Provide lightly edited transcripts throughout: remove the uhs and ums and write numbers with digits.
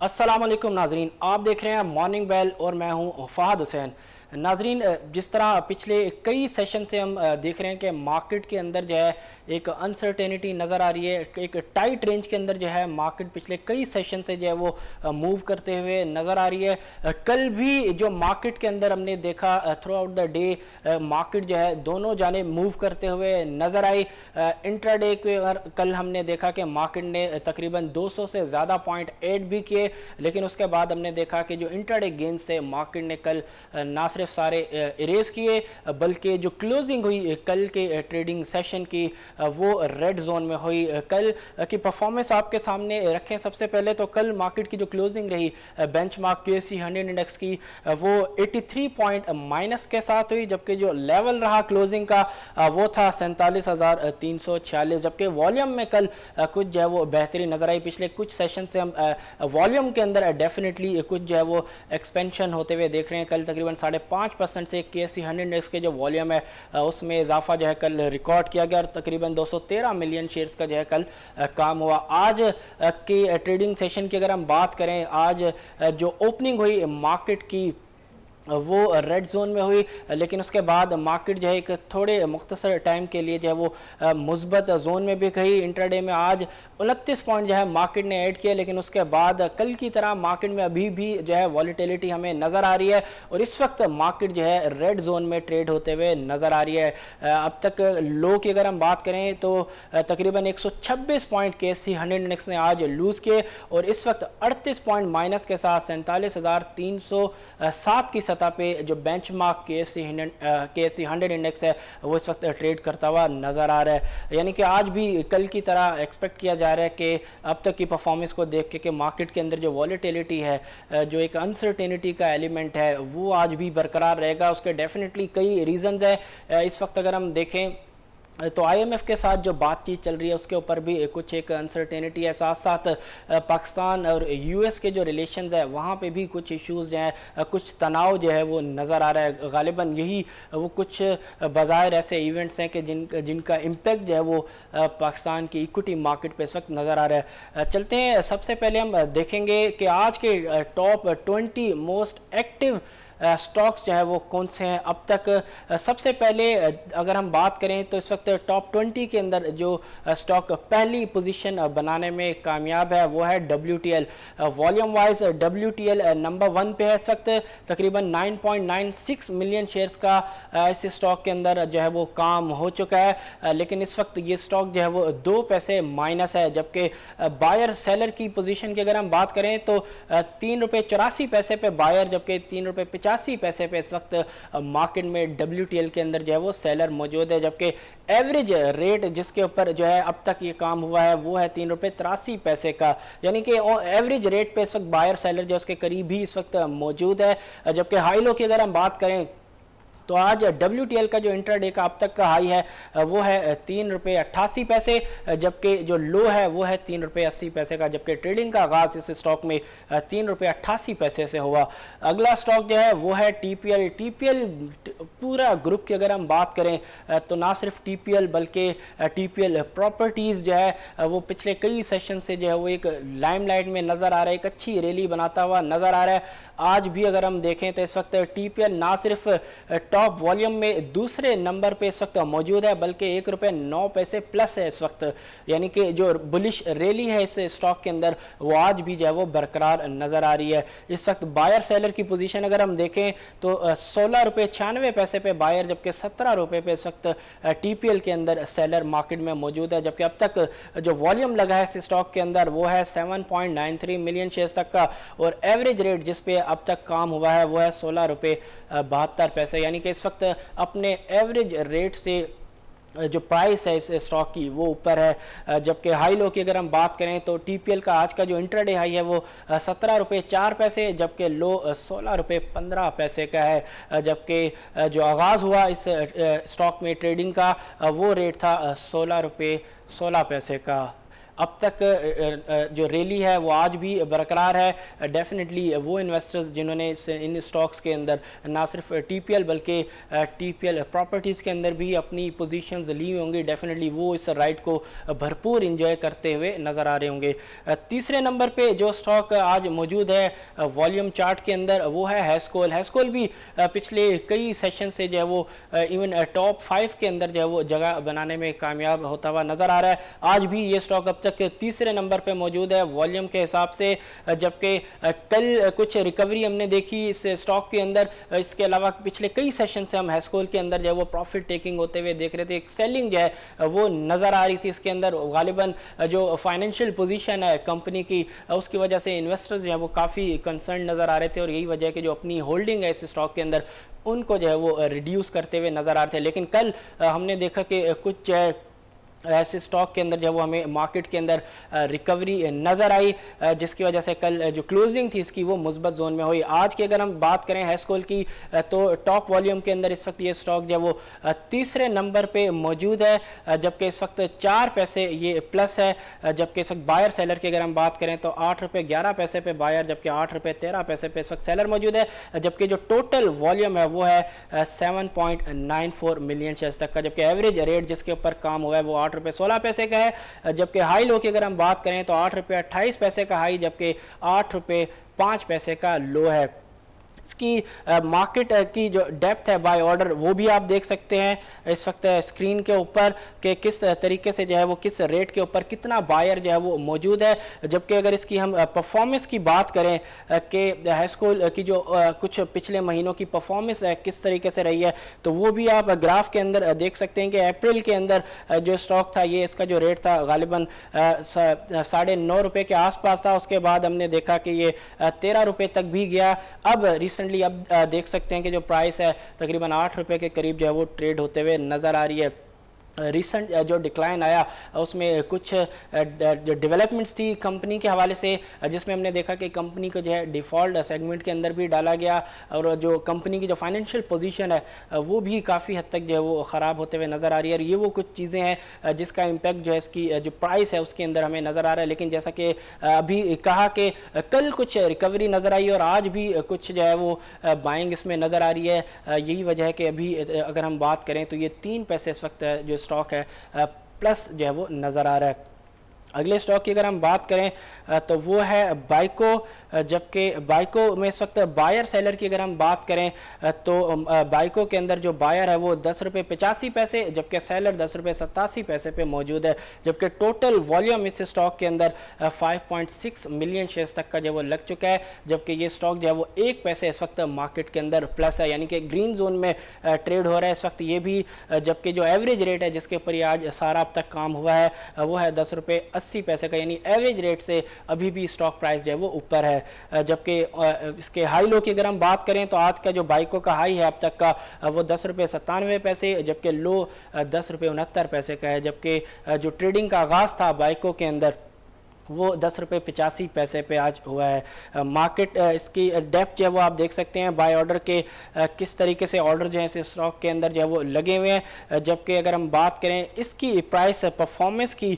अस्सलाम वालेकुम नाजरीन, आप देख रहे हैं मॉर्निंग बेल और मैं हूं फहद हुसैन। नाजरीन, जिस तरह पिछले कई सेशन से हम देख रहे हैं कि मार्केट के अंदर जो है एक अनसर्टेनिटी नज़र आ रही है, एक टाइट रेंज के अंदर जो है मार्केट पिछले कई सेशन से जो है वो मूव करते हुए नज़र आ रही है। कल भी जो मार्केट के अंदर हमने देखा through out the day market जो है दोनों जाने मूव करते हुए नज़र आई। इंट्राडे के कल हमने देखा कि मार्केट ने तकरीबन 200 से ज़्यादा पॉइंट ऐड भी किए, लेकिन उसके बाद हमने देखा कि जो इंट्राडे गेन्स थे मार्केट ने कल ना सिर्फ सारे इरेज किए बल्कि जो क्लोजिंग हुई कल के ट्रेडिंग सेशन की वो रेड जोन में हुई। कल की परफॉर्मेंस आपके सामने रखें। सबसे पहले तो कल मार्केट की जो क्लोजिंग रही बेंचमार्क KSE 100 इंडेक्स की वो 83 पॉइंट माइनस के साथ हुई, जबकि जो लेवल रहा क्लोजिंग का वो था 47,346। जबकि वॉल्यूम में कल कुछ जो है वो बेहतरी नजर आई। पिछले कुछ सेशन से हम वॉल्यूम के अंदर डेफिनेटली कुछ जो है वो एक्सपेंशन होते हुए देख रहे हैं। कल तकरीबन 5.5% से KSE 100 इंडेक्स के जो वॉल्यूम है उसमें इजाफा जो है कल रिकॉर्ड किया गया और तकरीबन 213 मिलियन शेयर्स का जो है कल काम हुआ। आज की ट्रेडिंग सेशन की अगर हम बात करें, आज जो ओपनिंग हुई मार्केट की वो रेड जोन में हुई, लेकिन उसके बाद मार्केट जो है एक थोड़े मुख्तसर टाइम के लिए जो है वो मुस्बत जोन में भी गई। इंट्राडे में आज 29 पॉइंट जो है मार्केट ने ऐड किया, लेकिन उसके बाद कल की तरह मार्केट में अभी भी जो है वॉलीटिलिटी हमें नज़र आ रही है और इस वक्त मार्केट जो है रेड जोन में ट्रेड होते हुए नज़र आ रही है। अब तक लो की अगर हम बात करें तो तकरीबन 126 पॉइंट KSE 100 इंडेक्स ने आज लूज़ किए और इस वक्त 38 पॉइंट माइनस के साथ 47,307 की सतह पे जो बेंचमार्क KSE 100 इंडेक्स है वो इस वक्त ट्रेड करता हुआ नज़र आ रहा है। यानी कि आज भी कल की तरह एक्सपेक्ट किया जा रहा है कि अब तक की परफॉर्मेंस को देख के कि मार्केट के अंदर जो वॉलीटिलिटी है, जो एक अनसर्टेनिटी का एलिमेंट है, वो आज भी बरकरार रहेगा। उसके डेफिनेटली कई रीजंस है। इस वक्त अगर हम देखें तो IMF के साथ जो बातचीत चल रही है उसके ऊपर भी कुछ एक अनसर्टेनिटी है। साथ साथ पाकिस्तान और US के जो रिलेशंस है वहाँ पे भी कुछ इश्यूज़ जो हैं, कुछ तनाव जो है वो नज़र आ रहा है। गालिबन यही वो कुछ बाज़ाहिर ऐसे इवेंट्स हैं कि जिनका इम्पेक्ट जो है वो पाकिस्तान की इक्विटी मार्केट पे इस वक्त नज़र आ रहा है। चलते हैं, सबसे पहले हम देखेंगे कि आज के टॉप 20 मोस्ट एक्टिव स्टॉक्स जो है वो कौन से हैं अब तक। सबसे पहले अगर हम बात करें तो इस वक्त टॉप 20 के अंदर जो स्टॉक पहली पोजीशन बनाने में कामयाब है वो है WTL। Volume wise WTL number 1 पे है इस वक्त। तकरीबन 9.96 मिलियन शेयर्स का इस स्टॉक के अंदर जो है वो काम हो चुका है, लेकिन इस वक्त ये स्टॉक जो है वो 2 पैसे माइनस है। जबकि बायर सेलर की पोजीशन की अगर हम बात करें तो 3 रुपये 84 पैसे पे बायर, जबकि 3 रुपये 85 पैसे पे इस वक्त मार्केट में WTL के अंदर जो है वो सेलर मौजूद है। जबकि एवरेज रेट जिसके ऊपर जो है अब तक ये काम हुआ है वो है 3 रुपये 83 पैसे का, यानी कि एवरेज रेट पे इस वक्त बायर सेलर जो उसके करीब ही इस वक्त मौजूद है। जबकि हाई लो की अगर हम बात करें तो आज WTL का जो इंट्राडे का अब तक का हाई है वो है 3 रुपये 88 पैसे, जबकि जो लो है वो है 3 रुपये 80 पैसे का। जबकि ट्रेडिंग का आगाज इस स्टॉक में 3 रुपये 88 पैसे से हुआ। अगला स्टॉक जो है वो है TPL पूरा ग्रुप की अगर हम बात करें तो ना सिर्फ TPL बल्कि TPL प्रॉपर्टीज़ जो है वो पिछले कई सेशन से जो है वो एक लाइमलाइट में नज़र आ रहा है, एक अच्छी रैली बनाता हुआ नज़र आ रहा है। आज भी अगर हम देखें तो इस वक्त TPL ना सिर्फ टॉप वॉल्यूम में दूसरे नंबर पे इस वक्त मौजूद है बल्कि 1 रुपये 9 पैसे प्लस है इस वक्त, यानी कि जो बुलिश रैली है इस स्टॉक के अंदर वो आज भी जो है वो बरकरार नज़र आ रही है। इस वक्त बायर सेलर की पोजीशन अगर हम देखें तो 16 रुपये 96 पैसे पे बायर, जबकि 17 रुपये पे इस वक्त TPL के अंदर सेलर मार्केट में मौजूद है। जबकि अब तक जो वॉल्यूम लगा है इस स्टॉक के अंदर वो है 7.93 मिलियन शेयर्स तक का और एवरेज रेट जिस पे अब तक काम हुआ है वो है 16 रुपये 72 पैसे, यानी कि इस वक्त अपने एवरेज रेट से जो प्राइस है इस स्टॉक की वो ऊपर है। जबकि हाई लो की अगर हम बात करें तो TPL का आज का जो इंट्राडे हाई है वो 17 रुपये 4 पैसे, जबकि लो 16 रुपये 15 पैसे का है। जबकि जो आगाज़ हुआ इस स्टॉक में ट्रेडिंग का वो रेट था 16 रुपये 16 पैसे का। अब तक जो रैली है वो आज भी बरकरार है। डेफिनेटली वो इन्वेस्टर्स जिन्होंने इन स्टॉक्स के अंदर ना सिर्फ टीपीएल बल्कि टीपीएल प्रॉपर्टीज़ के अंदर भी अपनी पोजीशंस ली होंगी, डेफिनेटली वो इस राइड को भरपूर इंजॉय करते हुए नज़र आ रहे होंगे। तीसरे नंबर पे जो स्टॉक आज मौजूद है वॉल्यूम चार्ट के अंदर वो है हैस्कोल। हैस्कोल भी पिछले कई सेशन से जो है वो इवन टॉप 5 के अंदर जो है वो जगह बनाने में कामयाब होता हुआ नज़र आ रहा है। आज भी ये स्टॉक अब तक तीसरे नंबर पे मौजूद है वॉल्यूम के हिसाब से, जबकि कल कुछ रिकवरी हमने देखी इस स्टॉक के अंदर। इसके अलावा पिछले कई सेशन से हम हैस्कोल के अंदर जो है वो प्रॉफिट टेकिंग होते हुए देख रहे थे, एक सेलिंग जो है वो नज़र आ रही थी इसके अंदर। गालिबन जो फाइनेंशियल पोजीशन है कंपनी की उसकी वजह से इन्वेस्टर्स जो है वो काफ़ी कंसर्न नज़र आ रहे थे और यही वजह है कि जो अपनी होल्डिंग है इस स्टॉक के अंदर उनको जो है वो रिड्यूस करते हुए नज़र आ रहे थे। लेकिन कल हमने देखा कि कुछ ऐसे स्टॉक के अंदर जब वो हमें मार्केट के अंदर रिकवरी नज़र आई, जिसकी वजह से कल जो क्लोजिंग थी इसकी वो मुस्बत जोन में हुई। आज की अगर हम बात करें हैस्कोल की तो टॉप वॉल्यूम के अंदर इस वक्त ये स्टॉक जो है वो तीसरे नंबर पे मौजूद है, जबकि इस वक्त 4 पैसे ये प्लस है। जबकि इस वक्त बायर सेलर की अगर हम बात करें तो 8 रुपये 11 पैसे पे बायर, जबकि 8 रुपये 13 पैसे पे इस वक्त सेलर मौजूद है। जबकि जो टोटल वॉल्यूम है वो है 7.94 मिलियन शेयर्स तक का, जबकि एवरेज रेट जिसके ऊपर काम हुआ है वो 8 रुपये 16 पैसे का है। जबकि हाई लो की अगर हम बात करें तो 8 रुपये 28 पैसे का हाई, जबकि 8 रुपये 5 पैसे का लो है। इसकी मार्केट की जो डेप्थ है बाय ऑर्डर वो भी आप देख सकते हैं इस वक्त स्क्रीन के ऊपर कि किस तरीके से जो है वो किस रेट के ऊपर कितना बायर जो है वो मौजूद है। जबकि अगर इसकी हम परफॉर्मेंस की बात करें कि हैस्कोल की जो कुछ पिछले महीनों की परफॉर्मेंस है किस तरीके से रही है तो वो भी आप ग्राफ के अंदर देख सकते हैं कि अप्रैल के अंदर जो स्टॉक था ये इसका जो रेट था गालिबन 9.5 रुपये के आसपास था। उसके बाद हमने देखा कि ये 13 रुपये तक भी गया। अब रिसेंटली अब देख सकते हैं कि जो प्राइस है तकरीबन 8 रुपये के करीब जो है वो ट्रेड होते हुए नज़र आ रही है। रिसेंट जो डिक्लाइन आया उसमें कुछ जो डेवलपमेंट्स थी कंपनी के हवाले से, जिसमें हमने देखा कि कंपनी को जो है डिफ़ॉल्ट सेगमेंट के अंदर भी डाला गया और जो कंपनी की जो फाइनेंशियल पोजीशन है वो भी काफ़ी हद तक जो है वो ख़राब होते हुए नज़र आ रही है। और ये वो कुछ चीज़ें हैं जिसका इम्पैक्ट जो है इसकी जो प्राइस है उसके अंदर हमें नज़र आ रहा है। लेकिन जैसा कि अभी कहा कि कल कुछ रिकवरी नज़र आई और आज भी कुछ जो है वो बाइंग इसमें नज़र आ रही है। यही वजह है कि अभी अगर हम बात करें तो ये 3 पैसे इस वक्त जो स्टॉक है प्लस जो है वो नज़र आ रहा है। अगले स्टॉक की अगर हम बात करें तो वो है बाइको, जबकि बाइको में इस वक्त बायर सेलर की अगर हम बात करें तो बाइको के अंदर जो बायर है वो 10 रुपये 85 पैसे, जबकि सेलर 10 रुपये 87 पैसे पे मौजूद है। जबकि टोटल वॉल्यूम इस स्टॉक के अंदर 5.6 मिलियन शेयर्स तक का जो वो लग चुका है। जबकि ये स्टॉक जो है वो 1 पैसे इस वक्त मार्केट के अंदर प्लस है, यानी कि ग्रीन जोन में ट्रेड हो रहा है इस वक्त ये भी। जबकि जो एवरेज रेट है जिसके ऊपर ये आज सारा अब तक काम हुआ है वो है 10 रुपये 80 पैसे का, यानी एवरेज रेट से अभी भी स्टॉक प्राइस जो है वो ऊपर है। जबकि इसके हाई लो की अगर हम बात करें तो आज का जो बाइको का हाई है अब तक का वो 10 रुपये 97 पैसे, जबकि लो 10 रुपये 69 पैसे का है। जबकि जो ट्रेडिंग का आगाज़ था बाइको के अंदर वो 10 रुपये 85 पैसे पे आज हुआ है। मार्केट इसकी डेप्थ जो है वो आप देख सकते हैं बाय ऑर्डर के किस तरीके से ऑर्डर जो है इस स्टॉक के अंदर जो है वो लगे हुए हैं। जबकि अगर हम बात करें इसकी प्राइस परफॉर्मेंस की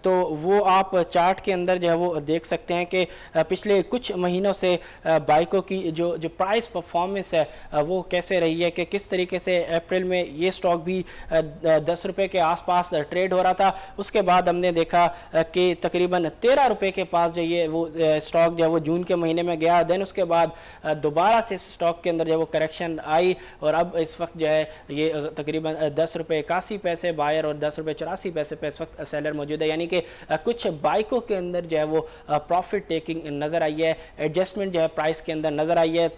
तो वो आप चार्ट के अंदर जो है वो देख सकते हैं कि पिछले कुछ महीनों से बाइको की जो प्राइस परफॉर्मेंस है वो कैसे रही है कि किस तरीके से अप्रैल में ये स्टॉक भी 10 रुपये के आसपास ट्रेड हो रहा था। उसके बाद हमने देखा कि तकरीबन 13 रुपये के पास जो ये वो स्टॉक जो है वो जून के महीने में गया। देन उसके बाद दोबारा से स्टॉक के अंदर जो वो करेक्शन आई और अब इस वक्त जो है ये तकरीबन 10 रुपये 81 पैसे बायर और 10 रुपये 84 पैसे पे इस वक्त सेलर मौजूद है। यानी कि कुछ बाइकों के अंदर जो है वो प्रॉफिट टेकिंग नज़र आई है, एडजस्टमेंट जो है प्राइस के अंदर नज़र आई है।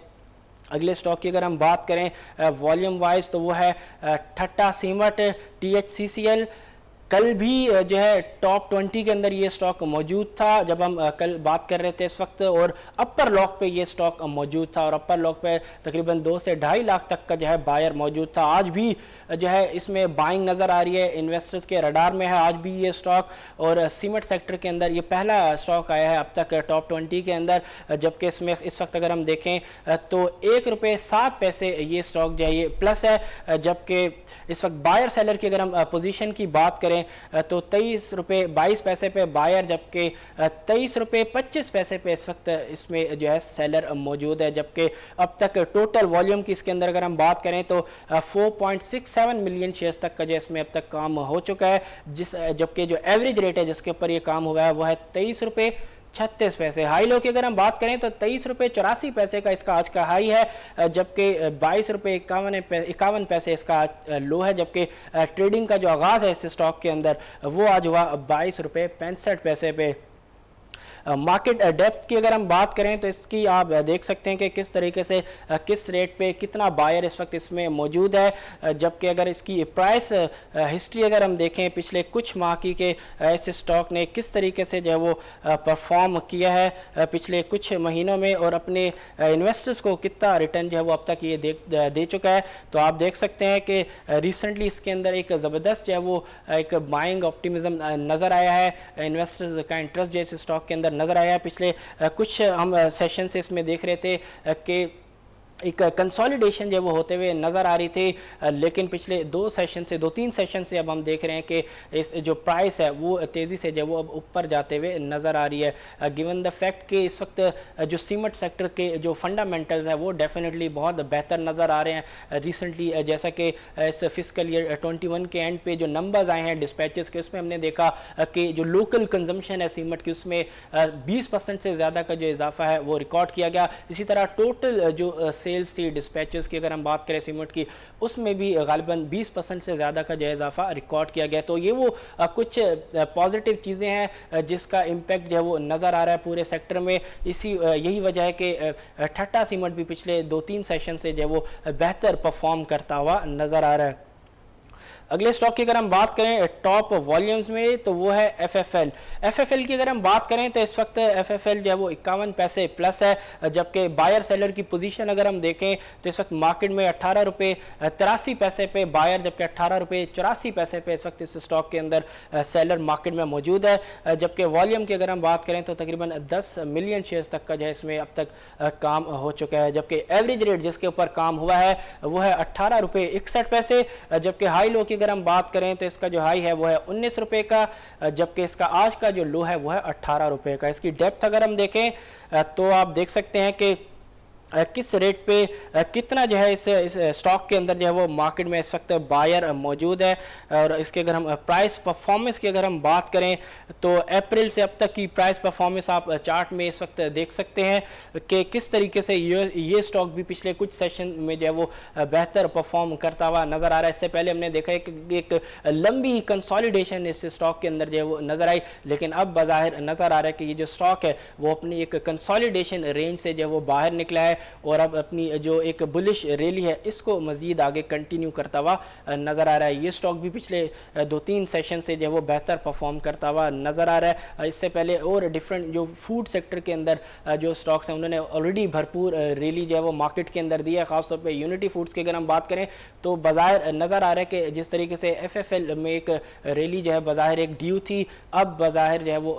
अगले स्टॉक की अगर हम बात करें वॉल्यूम वाइज तो वो है ठट्टा सीमेंट THCCL। कल भी जो है टॉप 20 के अंदर ये स्टॉक मौजूद था जब हम कल बात कर रहे थे इस वक्त, और अपर लॉक पे ये स्टॉक मौजूद था और अपर लॉक पे तकरीबन 2 से 2.5 लाख तक का जो है बायर मौजूद था। आज भी जो है इसमें बाइंग नज़र आ रही है, इन्वेस्टर्स के रडार में है आज भी ये स्टॉक। और सीमेंट सेक्टर के अंदर ये पहला स्टॉक आया है अब तक टॉप 20 के अंदर, जबकि इसमें इस वक्त अगर हम देखें तो 1 रुपये 7 पैसे ये स्टॉक जो है ये प्लस है। जबकि इस वक्त बायर सेलर की अगर हम पोजीशन की बात करें करें तो 23 रुपये 22 पैसे पे बायर, जबकि 23 रुपये 25 पैसे पे इस वक्त इसमें जो है सेलर मौजूद है। जबकि अब तक टोटल वॉल्यूम की इसके अंदर अगर हम बात करें तो 4.67 मिलियन शेयर्स तक का जो इसमें अब तक काम हो चुका है, जबकि जो एवरेज रेट है जिसके ऊपर ये काम हुआ है वो है 23 रुपये 36 पैसे। हाई लो की अगर हम बात करें तो 23 रुपये 84 पैसे का इसका आज का हाई है, जबकि 22 रुपये 51 पैसे इसका लो है। जबकि ट्रेडिंग का जो आगाज़ है इस स्टॉक के अंदर वो आज हुआ 22 रुपये 65 पैसे पे। मार्केट डेप्थ की अगर हम बात करें तो इसकी आप देख सकते हैं कि किस तरीके से किस रेट पे कितना बायर इस वक्त इसमें मौजूद है। जबकि अगर इसकी प्राइस हिस्ट्री अगर हम देखें पिछले कुछ माह की के इस स्टॉक ने किस तरीके से जो है वो परफॉर्म किया है पिछले कुछ महीनों में और अपने इन्वेस्टर्स को कितना रिटर्न जो है वो अब तक ये दे चुका है, तो आप देख सकते हैं कि रिसेंटली इसके अंदर एक ज़बरदस्त जो है वो एक बाइंग ऑप्टिमिज्म नज़र आया है। इन्वेस्टर्स का इंटरेस्ट जो इस स्टॉक के अंदर नज़र आया। पिछले कुछ हम सेशन से इसमें देख रहे थे कि एक कंसोलिडेशन जो वो होते हुए नज़र आ रही थी, लेकिन पिछले दो तीन सेशन से अब हम देख रहे हैं कि इस जो प्राइस है वो तेज़ी से जो वो अब ऊपर जाते हुए नज़र आ रही है। गिवन द फैक्ट कि इस वक्त जो सीमेंट सेक्टर के जो फंडामेंटल्स हैं वो डेफिनेटली बहुत बेहतर नज़र आ रहे हैं। रिसेंटली जैसा कि इस फिस्कल ईयर 21 के एंड पे जो नंबर्स आए हैं डिस्पैचेस के, उसमें हमने देखा कि जो लोकल कंजम्पशन है सीमेंट की उसमें 20% से ज़्यादा का जो इजाफा है वो रिकॉर्ड किया गया। इसी तरह टोटल जो सेल्स थी डिस्पैचेस की अगर हम बात करें सीमेंट की, उसमें भी गालिबन 20% से ज़्यादा का जो इजाफा रिकॉर्ड किया गया। तो ये वो कुछ पॉजिटिव चीज़ें हैं जिसका इम्पैक्ट जो है वो नज़र आ रहा है पूरे सेक्टर में। यही वजह है कि ठट्टा सीमेंट भी पिछले 2-3 सेशन से जो है वो बेहतर परफॉर्म करता हुआ नज़र आ रहा है। अगले स्टॉक की अगर हम बात करें टॉप वॉल्यूम्स में तो वो है एफएफएल। एफएफएल की अगर हम बात करें तो इस वक्त एफएफएल जो है वो 51 पैसे प्लस है, जबकि बायर सेलर की पोजीशन अगर हम देखें तो इस वक्त मार्केट में 18 रुपये 83 पैसे पे बायर, जबकि 18 रुपये 84 पैसे पे इस वक्त इस स्टॉक के अंदर सेलर मार्केट में मौजूद है। जबकि वॉल्यूम की अगर हम बात करें तो तकरीबन 10 मिलियन शेयर्स तक का जो है इसमें अब तक काम हो चुका है। जबकि एवरेज रेट जिसके ऊपर काम हुआ है वो है 18 रुपये 61 पैसे, जबकि हाई लो की अगर हम बात करें तो इसका जो हाई है वो है 19 रुपये का, जबकि इसका आज का जो लो है वो है 18 रुपये का। इसकी डेप्थ अगर हम देखें तो आप देख सकते हैं कि किस रेट पे कितना जो है इस स्टॉक के अंदर जो है वो मार्केट में इस वक्त बायर मौजूद है। और इसके अगर हम प्राइस परफॉर्मेंस की अगर हम बात करें तो अप्रैल से अब तक की प्राइस परफॉर्मेंस आप चार्ट में इस वक्त देख सकते हैं कि किस तरीके से ये स्टॉक भी पिछले कुछ सेशन में जो है वो बेहतर परफॉर्म करता हुआ नज़र आ रहा है। इससे पहले हमने देखा है कि एक लंबी कंसोलिडेशन इस स्टॉक के अंदर जो है वो नज़र आई, लेकिन अब बाज़ाहिर नज़र आ रहा है कि ये जो स्टॉक है वो अपनी एक कंसोलिडेशन रेंज से जो है वो बाहर निकला है और अब अपनी जो एक बुलिश रैली है इसको मजीद आगे कंटिन्यू करता हुआ नज़र आ रहा है। ये स्टॉक भी पिछले 2-3 सेशन से जो है वो बेहतर परफॉर्म करता हुआ नज़र आ रहा है। इससे पहले और डिफरेंट जो फूड सेक्टर के अंदर जो स्टॉक्स हैं उन्होंने ऑलरेडी भरपूर रैली जो है वो मार्केट के अंदर दी है। ख़ासतौर पर यूनिटी फूड्स की अगर हम बात करें तो बाज़ाहिर नज़र आ रहा है कि जिस तरीके से एफएफएल में एक रैली जो है बाज़ाहिर एक ड्यू थी, अब बाज़ाहिर जो है वो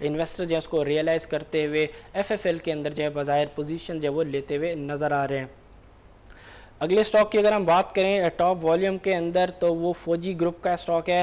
इन्वेस्टर जो है उसको रियलाइज़ करते हुए एफएफएल के अंदर जो है बाज़ाहिर पोजीशन जो है वो लेते हुए नज़र आ रहे हैं। अगले स्टॉक की अगर हम बात करें टॉप वॉल्यूम के अंदर तो वो फौजी ग्रुप का स्टॉक है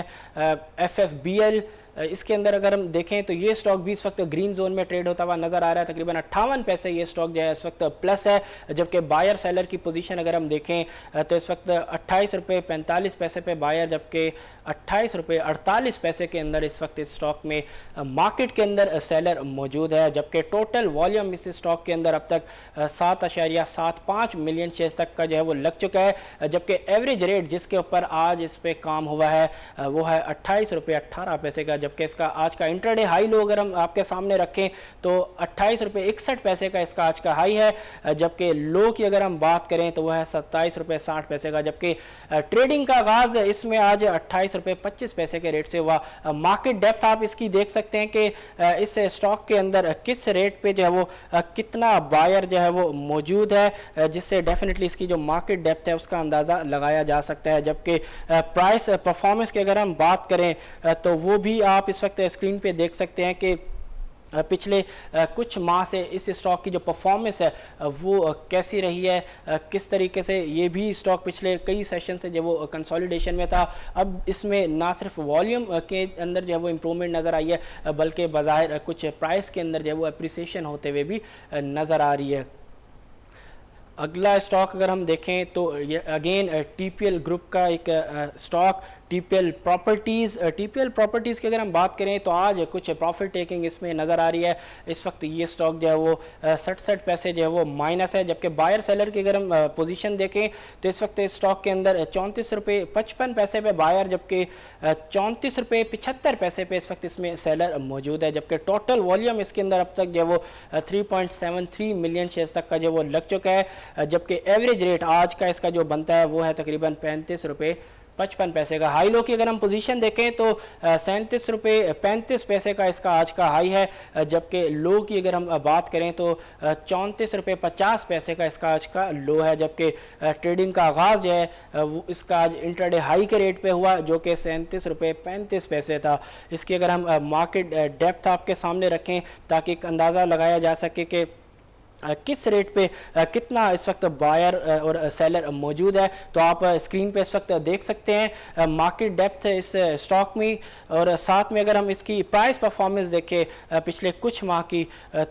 एफएफबीएल। इसके अंदर अगर हम देखें तो ये स्टॉक भी इस वक्त ग्रीन जोन में ट्रेड होता हुआ नज़र आ रहा है। तकरीबन 58 पैसे ये स्टॉक जो है इस वक्त प्लस है, जबकि बायर सेलर की पोजीशन अगर हम देखें तो इस वक्त 28 रुपये 45 पैसे पे बायर, जबकि 28 रुपये 48 पैसे के अंदर इस वक्त इस स्टॉक में मार्केट के अंदर सेलर मौजूद है। जबकि टोटल वॉल्यूम इस स्टॉक के अंदर अब तक 7.75 मिलियन शेयर्स तक का जो है वो लग चुका है, जबकि एवरेज रेट जिसके ऊपर आज इस पर काम हुआ है वो है 28 रुपये 18 पैसे का, जबकि इसका आज का इंट्राडे हाई लो अगर हम आपके सामने रखें तो 28 रुपये 61 पैसे का इसका आज का हाई है, जबकि लो की अगर हम बात करें तो वह है 27 रुपये 60 पैसे का। जबकि ट्रेडिंग का आगाज इसमें आज 28 रुपये 25 पैसे के रेट से हुआ। मार्केट डेप्थ आप इसकी देख सकते हैं कि इस स्टॉक के अंदर किस रेट पे जो है वो कितना बायर जो है वो मौजूद है, जिससे डेफिनेटली इसकी जो मार्केट डेप्थ है उसका अंदाज़ा लगाया जा सकता है। जबकि प्राइस परफॉर्मेंस की अगर हम बात करें तो वो भी आप इस वक्त स्क्रीन पे देख सकते हैं कि पिछले कुछ माह से इस स्टॉक की जो परफॉर्मेंस है वो कैसी रही है, किस तरीके से ये भी स्टॉक पिछले कई सेशन से जो वो कंसोलिडेशन में था, अब इसमें ना सिर्फ वॉल्यूम के अंदर जो है वो इम्प्रूवमेंट नज़र आई है बल्कि बाज़ाहिर कुछ प्राइस के अंदर जो है वो अप्रिसिएशन होते हुए भी नज़र आ रही है। अगला स्टॉक अगर हम देखें तो ये अगेन टीपीएल ग्रुप का एक स्टॉक टीपीएल प्रॉपर्टीज़ की अगर हम बात करें तो आज कुछ प्रॉफिट टेकिंग इसमें नज़र आ रही है। इस वक्त ये स्टॉक जो है वो 67 पैसे जो है वो माइनस है, जबकि बायर सेलर की अगर हम पोजीशन देखें तो इस वक्त इस स्टॉक के अंदर 34 रुपये 55 पैसे पे बायर, जबकि 34 रुपये 75 पैसे पे इस वक्त इसमें सेलर मौजूद है, जबकि टोटल वॉल्यूम इसके अंदर अब तक जो है वो 3.73 मिलियन शेयर्स तक का जो वो लग चुका है, जबकि एवरेज रेट आज का इसका जो बनता है वो है तकरीबन 35 रुपये 55 पैसे का। हाई लो की अगर हम पोजीशन देखें तो 37 रुपये 35 पैसे का इसका आज का हाई है, जबकि लो की अगर हम बात करें तो 34 रुपये 50 पैसे का इसका आज का लो है, जबकि ट्रेडिंग का आगाज़ जो है वो इसका आज इंट्राडे हाई के रेट पे हुआ जो कि 37 रुपये 35 पैसे था। इसकी अगर हम मार्केट डेप्थ आपके सामने रखें ताकि एक अंदाज़ा लगाया जा सके कि किस रेट पे कितना इस वक्त बायर और सेलर मौजूद है, तो आप स्क्रीन पे इस वक्त देख सकते हैं मार्केट डेप्थ इस स्टॉक में, और साथ में अगर हम इसकी प्राइस परफॉर्मेंस देखें पिछले कुछ माह की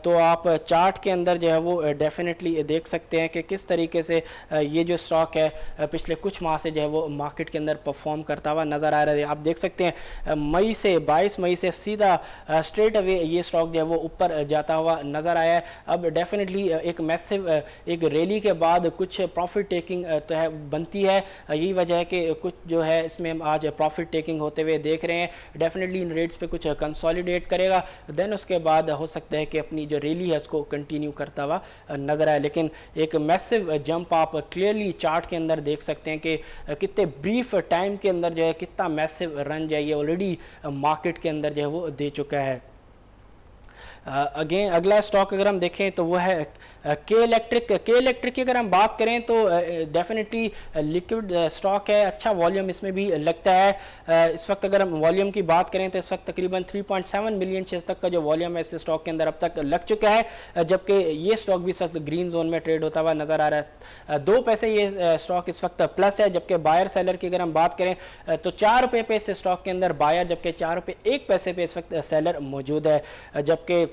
तो आप चार्ट के अंदर जो है वो डेफिनेटली देख सकते हैं कि किस तरीके से ये जो स्टॉक है पिछले कुछ माह से जो है वो मार्केट के अंदर परफॉर्म करता हुआ नज़र आ रहा है। आप देख सकते हैं मई से 22 मई से सीधा स्ट्रेट अवे ये स्टॉक जो है वो ऊपर जाता हुआ नज़र आया है। अब डेफिनेटली एक मैसिव एक रैली के बाद कुछ प्रॉफिट टेकिंग तो है बनती है, यही वजह है कि कुछ जो है इसमें हम आज प्रॉफिट टेकिंग होते हुए देख रहे हैं। डेफिनेटली इन रेट्स पे कुछ कंसोलिडेट करेगा, देन उसके बाद हो सकता है कि अपनी जो रैली है उसको कंटिन्यू करता हुआ नजर आए, लेकिन एक मैसिव जंप आप क्लियरली चार्ट के अंदर देख सकते हैं कि कितने ब्रीफ टाइम के अंदर जो है कितना मैसिव रन जो है ये ऑलरेडी मार्केट के अंदर जो है वो दे चुका है। अगेन अगला स्टॉक अगर हम देखें तो वो है के इलेक्ट्रिक की अगर हम बात करें तो डेफिनेटली लिक्विड स्टॉक है, अच्छा वॉल्यूम इसमें भी लगता है। इस वक्त अगर हम वॉल्यूम की बात करें तो इस वक्त तकरीबन 3.7 मिलियन शेयर्स तक का जो वॉल्यूम है इस स्टॉक के अंदर अब तक लग चुका है, जबकि ये स्टॉक भी इस वक्त ग्रीन जोन में ट्रेड होता हुआ नजर आ रहा है। 2 पैसे ये स्टॉक इस वक्त प्लस है, जबकि बायर सेलर की अगर हम बात करें तो 4 रुपये पे इस स्टॉक के अंदर बायर, जबकि 4 रुपये 1 पैसे पे इस वक्त सेलर मौजूद है, जबकि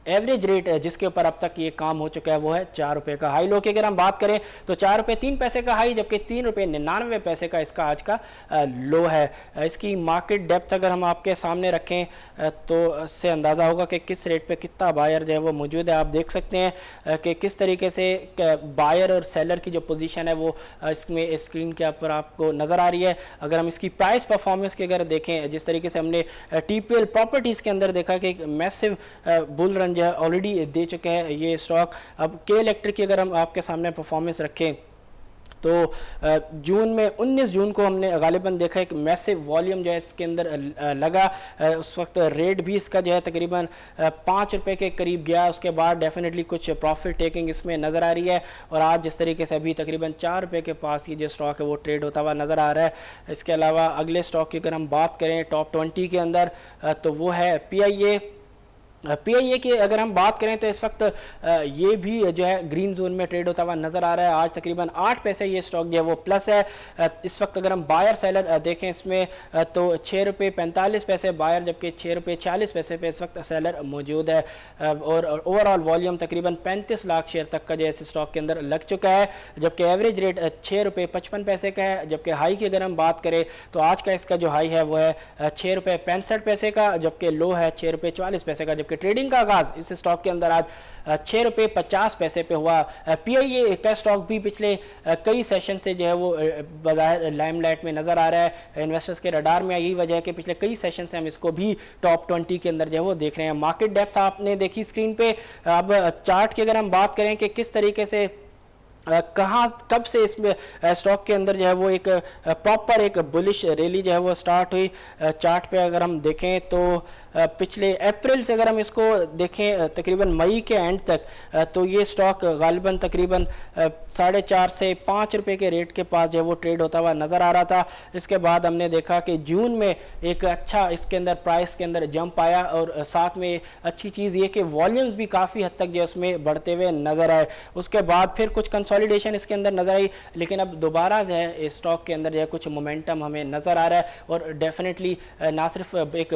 एवरेज रेट जिसके ऊपर अब तक ये काम हो चुका है वो है 4 रुपये का। हाई लो की अगर हम बात करें तो 4 रुपये 3 पैसे का हाई, जबकि 3 रुपये 99 पैसे का इसका आज का लो है। इसकी मार्केट डेप्थ अगर हम आपके सामने रखें तो इससे अंदाज़ा होगा कि किस रेट पे कितना बायर जो है वो मौजूद है। आप देख सकते हैं कि किस तरीके से बायर और सेलर की जो पोजीशन है वो इसमें स्क्रीन के ऊपर आपको नज़र आ रही है। अगर हम इसकी प्राइस परफॉर्मेंस की अगर देखें, जिस तरीके से हमने टीपीएल प्रॉपर्टीज़ के अंदर देखा कि एक मैसिव बुल रन जो है ऑलरेडी दे चुके हैं ये स्टॉक। अब के इलेक्ट्रिक की अगर हम आपके सामने परफॉर्मेंस रखें तो जून में 19 जून को हमने गालिबन देखा एक मैसिव वॉल्यूम जो है इसके अंदर लगा, उस वक्त रेट भी इसका जो है तकरीबन 5 रुपये के करीब गया। उसके बाद डेफिनेटली कुछ प्रॉफिट टेकिंग इसमें नज़र आ रही है, और आज जिस तरीके से अभी तकरीबन 4 रुपये के पास ये जो स्टॉक है वो ट्रेड होता हुआ नज़र आ रहा है। इसके अलावा अगले स्टॉक की अगर हम बात करें टॉप 20 के अंदर तो वो है पीआईए की अगर हम बात करें तो इस वक्त ये भी जो है ग्रीन जोन में ट्रेड होता हुआ नज़र आ रहा है। आज तकरीबन 8 पैसे ये स्टॉक जो है वो प्लस है। इस वक्त अगर हम बायर सेलर देखें इसमें तो 6 रुपये 45 पैसे बायर, जबकि 6 रुपये 40 पैसे पे इस वक्त सेलर मौजूद है, और ओवरऑल वॉल्यूम तकरीबन 35 लाख शेयर तक का जो है इस स्टॉक के अंदर लग चुका है, जबकि एवरेज रेट 6 रुपये 55 पैसे का है। जबकि हाई की अगर हम बात करें तो आज का इसका जो हाई है वो है 6 रुपये 65 पैसे का, जबकि लो है 6 रुपये 40 पैसे का। कि ट्रेडिंग का आगाज इस स्टॉक के अंदर आज 6 रुपये 50 पैसे पे हुआ। पीआईए का स्टॉक भी पिछले कई सेशन से जो है वो बाजार लाइमलाइट में नजर आ रहा है, इन्वेस्टर्स के रडार में। यही वजह है कि पिछले कई सेशन से हम इसको भी टॉप 20 के अंदर जो है वो देख रहे हैं। मार्केट डेप्थ आपने देखी स्क्रीन पे। अब चार्ट की अगर हम बात करें कि किस तरीके से कहाँ कब से इसमें स्टॉक के अंदर जो है वो एक प्रॉपर एक बुलिश रैली जो है वो स्टार्ट हुई, चार्ट पे अगर हम देखें तो पिछले अप्रैल से अगर हम इसको देखें तकरीबन मई के एंड तक, तो ये स्टॉक गालिबन तकरीबन 4.5 से 5 रुपए के रेट के पास जो है वो ट्रेड होता हुआ नज़र आ रहा था। इसके बाद हमने देखा कि जून में एक अच्छा इसके अंदर प्राइस के अंदर जंप आया, और साथ में अच्छी चीज़ ये कि वॉल्यूम्स भी काफ़ी हद तक जो उसमें बढ़ते हुए नज़र आए। उसके बाद फिर कुछ कंसोलिडेशन इसके अंदर नज़र आई, लेकिन अब दोबारा जो है इस स्टॉक के अंदर जो है कुछ मोमेंटम हमें नज़र आ रहा है, और डेफिनेटली ना सिर्फ एक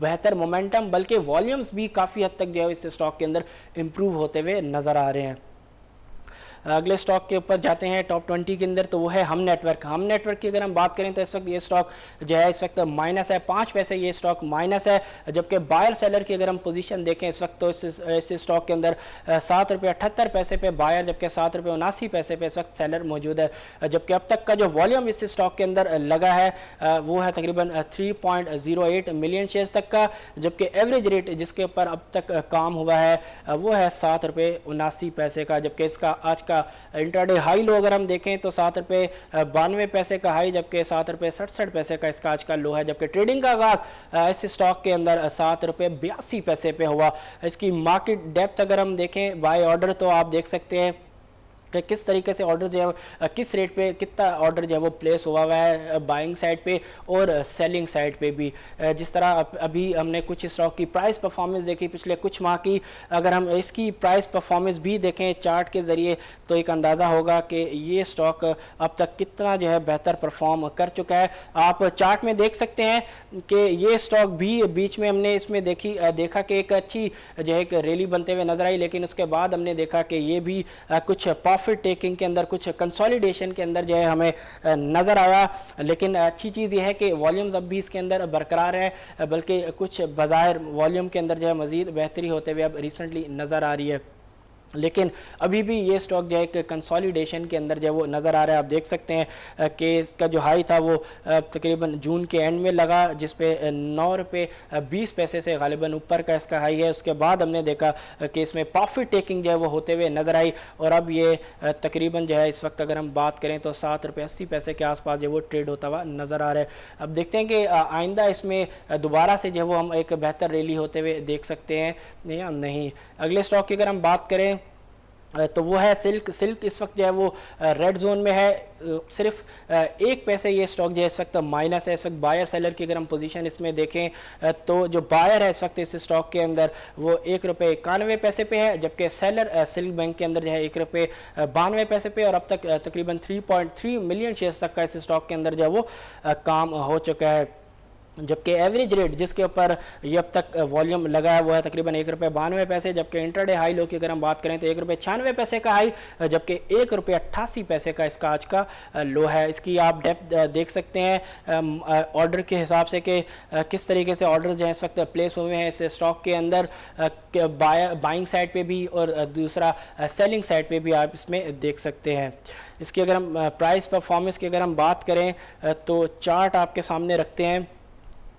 बेहतर मोमेंटम बल्कि वॉल्यूम्स भी काफ़ी हद तक जो है इस स्टॉक के अंदर इम्प्रूव होते हुए नज़र आ रहे हैं। अगले स्टॉक के ऊपर जाते हैं टॉप 20 के अंदर, तो वो है हम नेटवर्क। हम नेटवर्क की अगर हम बात करें तो इस वक्त ये स्टॉक जो है इस वक्त माइनस है, 5 पैसे ये स्टॉक माइनस है। जबकि बायर सेलर की अगर हम पोजीशन देखें इस वक्त, तो इस स्टॉक के अंदर 7 रुपये 78 पैसे पे बायर, जबकि 7 रुपये 79 पैसे पे इस वक्त सेलर मौजूद है। जबकि अब तक का जो वॉल्यूम इस स्टॉक के अंदर लगा है वो है तकरीबन 3.08 मिलियन शेयर्स तक का, जबकि एवरेज रेट जिसके ऊपर अब तक काम हुआ है वो है 7 रुपये 79 पैसे का। जबकि इसका आज का इंट्राडे हाई लो अगर हम देखें तो 7 रुपये 92 पैसे का हाई, जबकि 7 रुपये 67 पैसे का इसका आज का लो है। जबकि ट्रेडिंग का आगाज इस स्टॉक के अंदर 7 रुपये 82 पैसे पे हुआ। इसकी मार्केट डेप्थ अगर हम देखें बाय ऑर्डर, तो आप देख सकते हैं कि किस तरीके से ऑर्डर जो है किस रेट पे कितना ऑर्डर जो है वो प्लेस हुआ हुआ है बाइंग साइड पे और सेलिंग साइड पे भी। जिस तरह अभी हमने कुछ स्टॉक की प्राइस परफॉर्मेंस देखी पिछले कुछ माह की, अगर हम इसकी प्राइस परफॉर्मेंस भी देखें चार्ट के ज़रिए तो एक अंदाज़ा होगा कि ये स्टॉक अब तक कितना जो है बेहतर परफॉर्म कर चुका है। आप चार्ट में देख सकते हैं कि ये स्टॉक भी बीच में हमने इसमें देखा कि एक अच्छी जो है एक रैली बनते हुए नजर आई, लेकिन उसके बाद हमने देखा कि ये भी कुछ प्रॉफिट टेकिंग के अंदर कुछ कंसोलिडेशन के अंदर जो है हमें नज़र आया। लेकिन अच्छी चीज़ यह है कि वॉल्यूम्स अब भी इसके अंदर बरकरार है, बल्कि कुछ बाज़ाहिर वॉल्यूम के अंदर जो है मज़ीद बेहतरी होते हुए अब रिसेंटली नज़र आ रही है। लेकिन अभी भी ये स्टॉक जो है एक कंसोलिडेशन के अंदर जो है वो नज़र आ रहा है। आप देख सकते हैं कि इसका जो हाई था वो तकरीबन जून के एंड में लगा, जिस पे 9 रुपये 20 पैसे से गालिबन ऊपर का इसका हाई है। उसके बाद हमने देखा कि इसमें प्रॉफिट टेकिंग जो है वो होते हुए नज़र आई, और अब ये तकरीबन जो है इस वक्त अगर हम बात करें तो 7 रुपये 80 पैसे के आसपास जो है वो ट्रेड होता हुआ नज़र आ रहा है। अब देखते हैं कि आइंदा इसमें दोबारा से जो है वो हम एक बेहतर रैली होते हुए देख सकते हैं या नहीं। अगले स्टॉक की अगर हम बात करें तो वो है सिल्क इस वक्त जो है वो रेड जोन में है। सिर्फ 1 पैसे ये स्टॉक जो है इस वक्त माइनस है। इस वक्त बायर सेलर की अगर हम पोजीशन इसमें देखें तो जो बायर है इस वक्त इस स्टॉक के अंदर वो 1 रुपये 91 पैसे पे है, जबकि सेलर सिल्क बैंक के अंदर जो है 1 रुपये 92 पैसे पे, और अब तक तकरीबन 3.3 मिलियन शेयर्स तक का इस स्टॉक के अंदर जो है वो काम हो चुका है। जबकि एवरेज रेट जिसके ऊपर ये अब तक वॉल्यूम लगा है वो है तकरीबन 1 रुपये 92 पैसे, जबकि इंटरडे हाई लो की अगर हम बात करें तो 1 रुपये 96 पैसे का हाई, जबकि 1 रुपये 88 पैसे का इसका आज का लो है। इसकी आप डेप्थ देख सकते हैं ऑर्डर के हिसाब से कि किस तरीके से ऑर्डर जो है इस वक्त प्लेस हुए हैं इस स्टॉक के अंदर, बाइंग साइड पे भी और दूसरा सेलिंग साइड पे भी आप इसमें देख सकते हैं। इसकी अगर हम प्राइस परफॉर्मेंस की अगर हम बात करें तो चार्ट आपके सामने रखते हैं।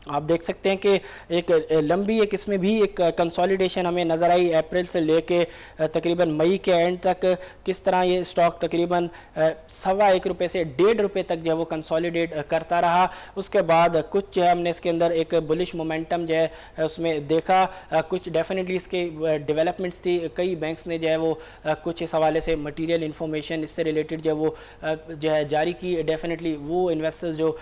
आप देख सकते हैं कि एक लंबी एक इसमें भी एक कंसोलिडेशन हमें नज़र आई अप्रैल से लेके तकरीबन मई के एंड तक, किस तरह ये स्टॉक तकरीबन 1.25 रुपये से 1.5 रुपये तक जो है वो कंसोलिडेट करता रहा। उसके बाद कुछ जो है हमने इसके अंदर एक बुलिश मोमेंटम जो है उसमें देखा, कुछ डेफिनेटली इसके डेवलपमेंट्स थी। कई बैंक्स ने जो है वो कुछ इस हवाले से मटीरियल इन्फॉर्मेशन इससे रिलेटेड जो वो जो है जारी की। डेफिनेटली वो इन्वेस्टर्स जो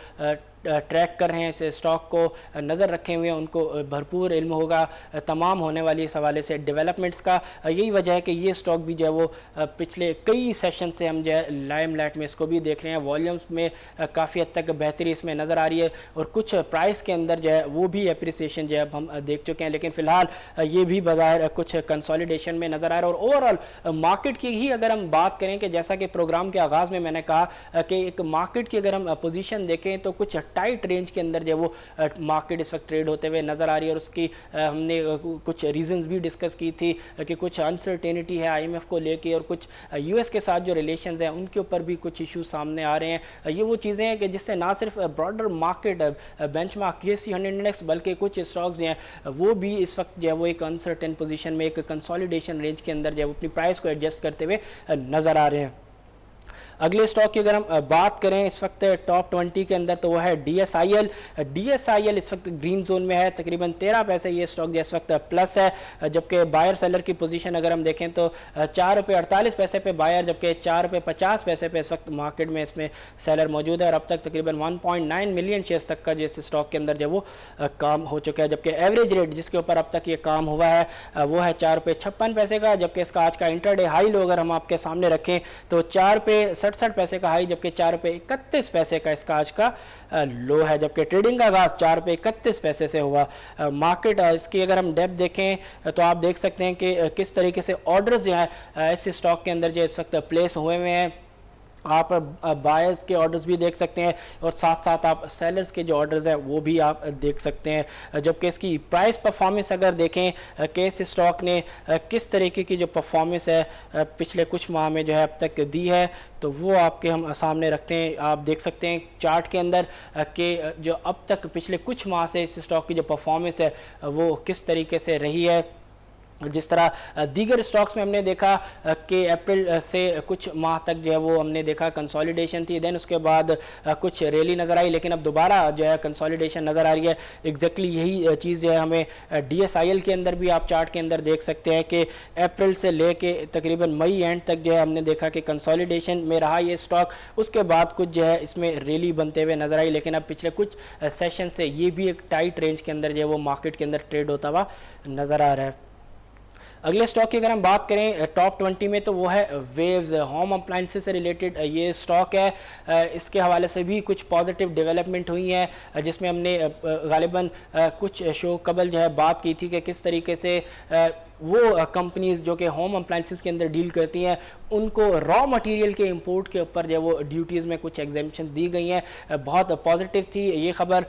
ट्रैक कर रहे हैं इस स्टॉक को, नज़र रखे हुए हैं, उनको भरपूर इल्म होगा तमाम होने वाली इस हवाले से डेवलपमेंट्स का। यही वजह है कि ये स्टॉक भी जो है वो पिछले कई सेशन से हम जो है लाइमलाइट में इसको भी देख रहे हैं। वॉल्यूम्स में काफ़ी हद तक बेहतरी इसमें नज़र आ रही है, और कुछ प्राइस के अंदर जो है वो भी एप्रिसिएशन जो है अब हम देख चुके हैं। लेकिन फ़िलहाल ये भी बाजार कुछ कंसोलिडेशन में नज़र आ रहा है। और ओवरऑल मार्केट की ही अगर हम बात करें कि जैसा कि प्रोग्राम के आगाज़ में मैंने कहा कि एक मार्केट की अगर हम पोजीशन देखें तो कुछ टाइट रेंज के अंदर जो वो मार्केट इस वक्त ट्रेड होते हुए नज़र आ रही है। और उसकी हमने कुछ रीजंस भी डिस्कस की थी कि कुछ अनसर्टेनिटी है IMF को लेके, और कुछ US के साथ जो रिलेशंस हैं उनके ऊपर भी कुछ इशू सामने आ रहे हैं। ये वो चीज़ें हैं कि जिससे ना सिर्फ broader market benchmark KSE 100 index बल्कि कुछ स्टॉक्स हैं वो भी इस वक्त जो है वो एक अनसर्टेन पोजीशन में एक कंसोलिडेशन रेंज के अंदर जो है अपनी प्राइस को एडजस्ट करते हुए नज़र आ रहे हैं। अगले स्टॉक की अगर हम बात करें इस वक्त टॉप 20 के अंदर, तो वो है DSIL। DSIL इस वक्त ग्रीन जोन में है, तकरीबन 13 पैसे ये स्टॉक जो इस वक्त प्लस है, जबकि बायर सेलर की पोजीशन अगर हम देखें तो 4 रुपये 48 पैसे पे बायर, जबकि 4 रुपये 50 पैसे पे इस वक्त मार्केट में इसमें सेलर मौजूद है। और अब तक तकरीबन 1.9 मिलियन शेयर्स तक का जिस स्टॉक के अंदर जो वो काम हो चुका है, जबकि एवरेज रेट जिसके ऊपर अब तक ये काम हुआ है वो है 4 रुपये 56 पैसे का, जबकि इसका आज का इंटरडे हाई लो अगर हम आपके सामने रखें तो 4 रुपये 67 पैसे का हाई, जबकि 4 रुपये 31 पैसे का इसका आज का लो है, जबकि ट्रेडिंग का आगाज 4 रुपये 31 पैसे से हुआ। मार्केट इसकी अगर हम डेप्थ देखें तो आप देख सकते हैं कि किस तरीके से ऑर्डर्स जो है इस स्टॉक के अंदर जो इस वक्त प्लेस हुए हुए हैं। आप बायर्स के ऑर्डर्स भी देख सकते हैं और साथ साथ आप सेलर्स के जो ऑर्डर्स हैं वो भी आप देख सकते हैं, जबकि इसकी प्राइस परफॉर्मेंस अगर देखें कि इस स्टॉक ने किस तरीके की जो परफॉर्मेंस है पिछले कुछ माह में जो है अब तक दी है, तो वो आपके हम सामने रखते हैं। आप देख सकते हैं चार्ट के अंदर कि जो अब तक पिछले कुछ माह से इस स्टॉक की जो परफॉर्मेंस है वो किस तरीके से रही है। जिस तरह दीगर स्टॉक्स में हमने देखा कि अप्रैल से कुछ माह तक जो है वो हमने देखा कंसोलिडेशन थी, देन उसके बाद कुछ रैली नज़र आई, लेकिन अब दोबारा जो है कंसोलिडेशन नज़र आ रही है। एग्जैक्टली यही चीज़ जो है हमें DSIL के अंदर भी आप चार्ट के अंदर देख सकते हैं कि अप्रैल से लेके तकरीबन मई एंड तक जो है हमने देखा कि कंसोलिडेशन में रहा ये स्टॉक, उसके बाद कुछ जो है इसमें रैली बनते हुए नज़र आई, लेकिन अब पिछले कुछ सेशन से ये भी एक टाइट रेंज के अंदर जो है वो मार्केट के अंदर ट्रेड होता हुआ नज़र आ रहा है। अगले स्टॉक की अगर हम बात करें टॉप 20 में, तो वो है वेव्स, होम अप्लाइंसेस से रिलेटेड ये स्टॉक है। इसके हवाले से भी कुछ पॉजिटिव डेवलपमेंट हुई है, जिसमें हमने गालिबन कुछ शो कबल जो है बात की थी कि किस तरीके से वो कंपनीज जो कि होम अप्लाइंसेस के अंदर डील करती हैं उनको रॉ मटेरियल के इंपोर्ट के ऊपर जो वो ड्यूटीज़ में कुछ एग्जेम्पशन दी गई हैं। बहुत पॉजिटिव थी ये ख़बर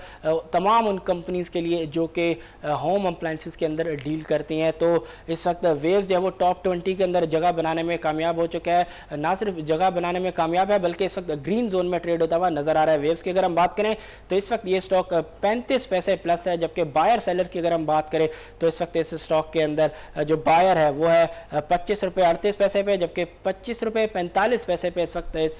तमाम उन कंपनीज़ के लिए जो कि होम अप्लाइंसेस के अंदर डील करती हैं। तो इस वक्त वेव्स जो है वो टॉप 20 के अंदर जगह बनाने में कामयाब हो चुका है। ना सिर्फ जगह बनाने में कामयाब है बल्कि इस वक्त ग्रीन जोन में ट्रेड होता हुआ नज़र आ रहा है। वेव्स की अगर हम बात करें तो इस वक्त ये स्टॉक 35 पैसे प्लस है, जबकि बायर सेलर की अगर हम बात करें तो इस वक्त इस स्टॉक के अंदर जो बायर है वो है 25 रुपये 38 पैसे पे, जबकि 25 रुपये 45 पैसे पे इस वक्त इस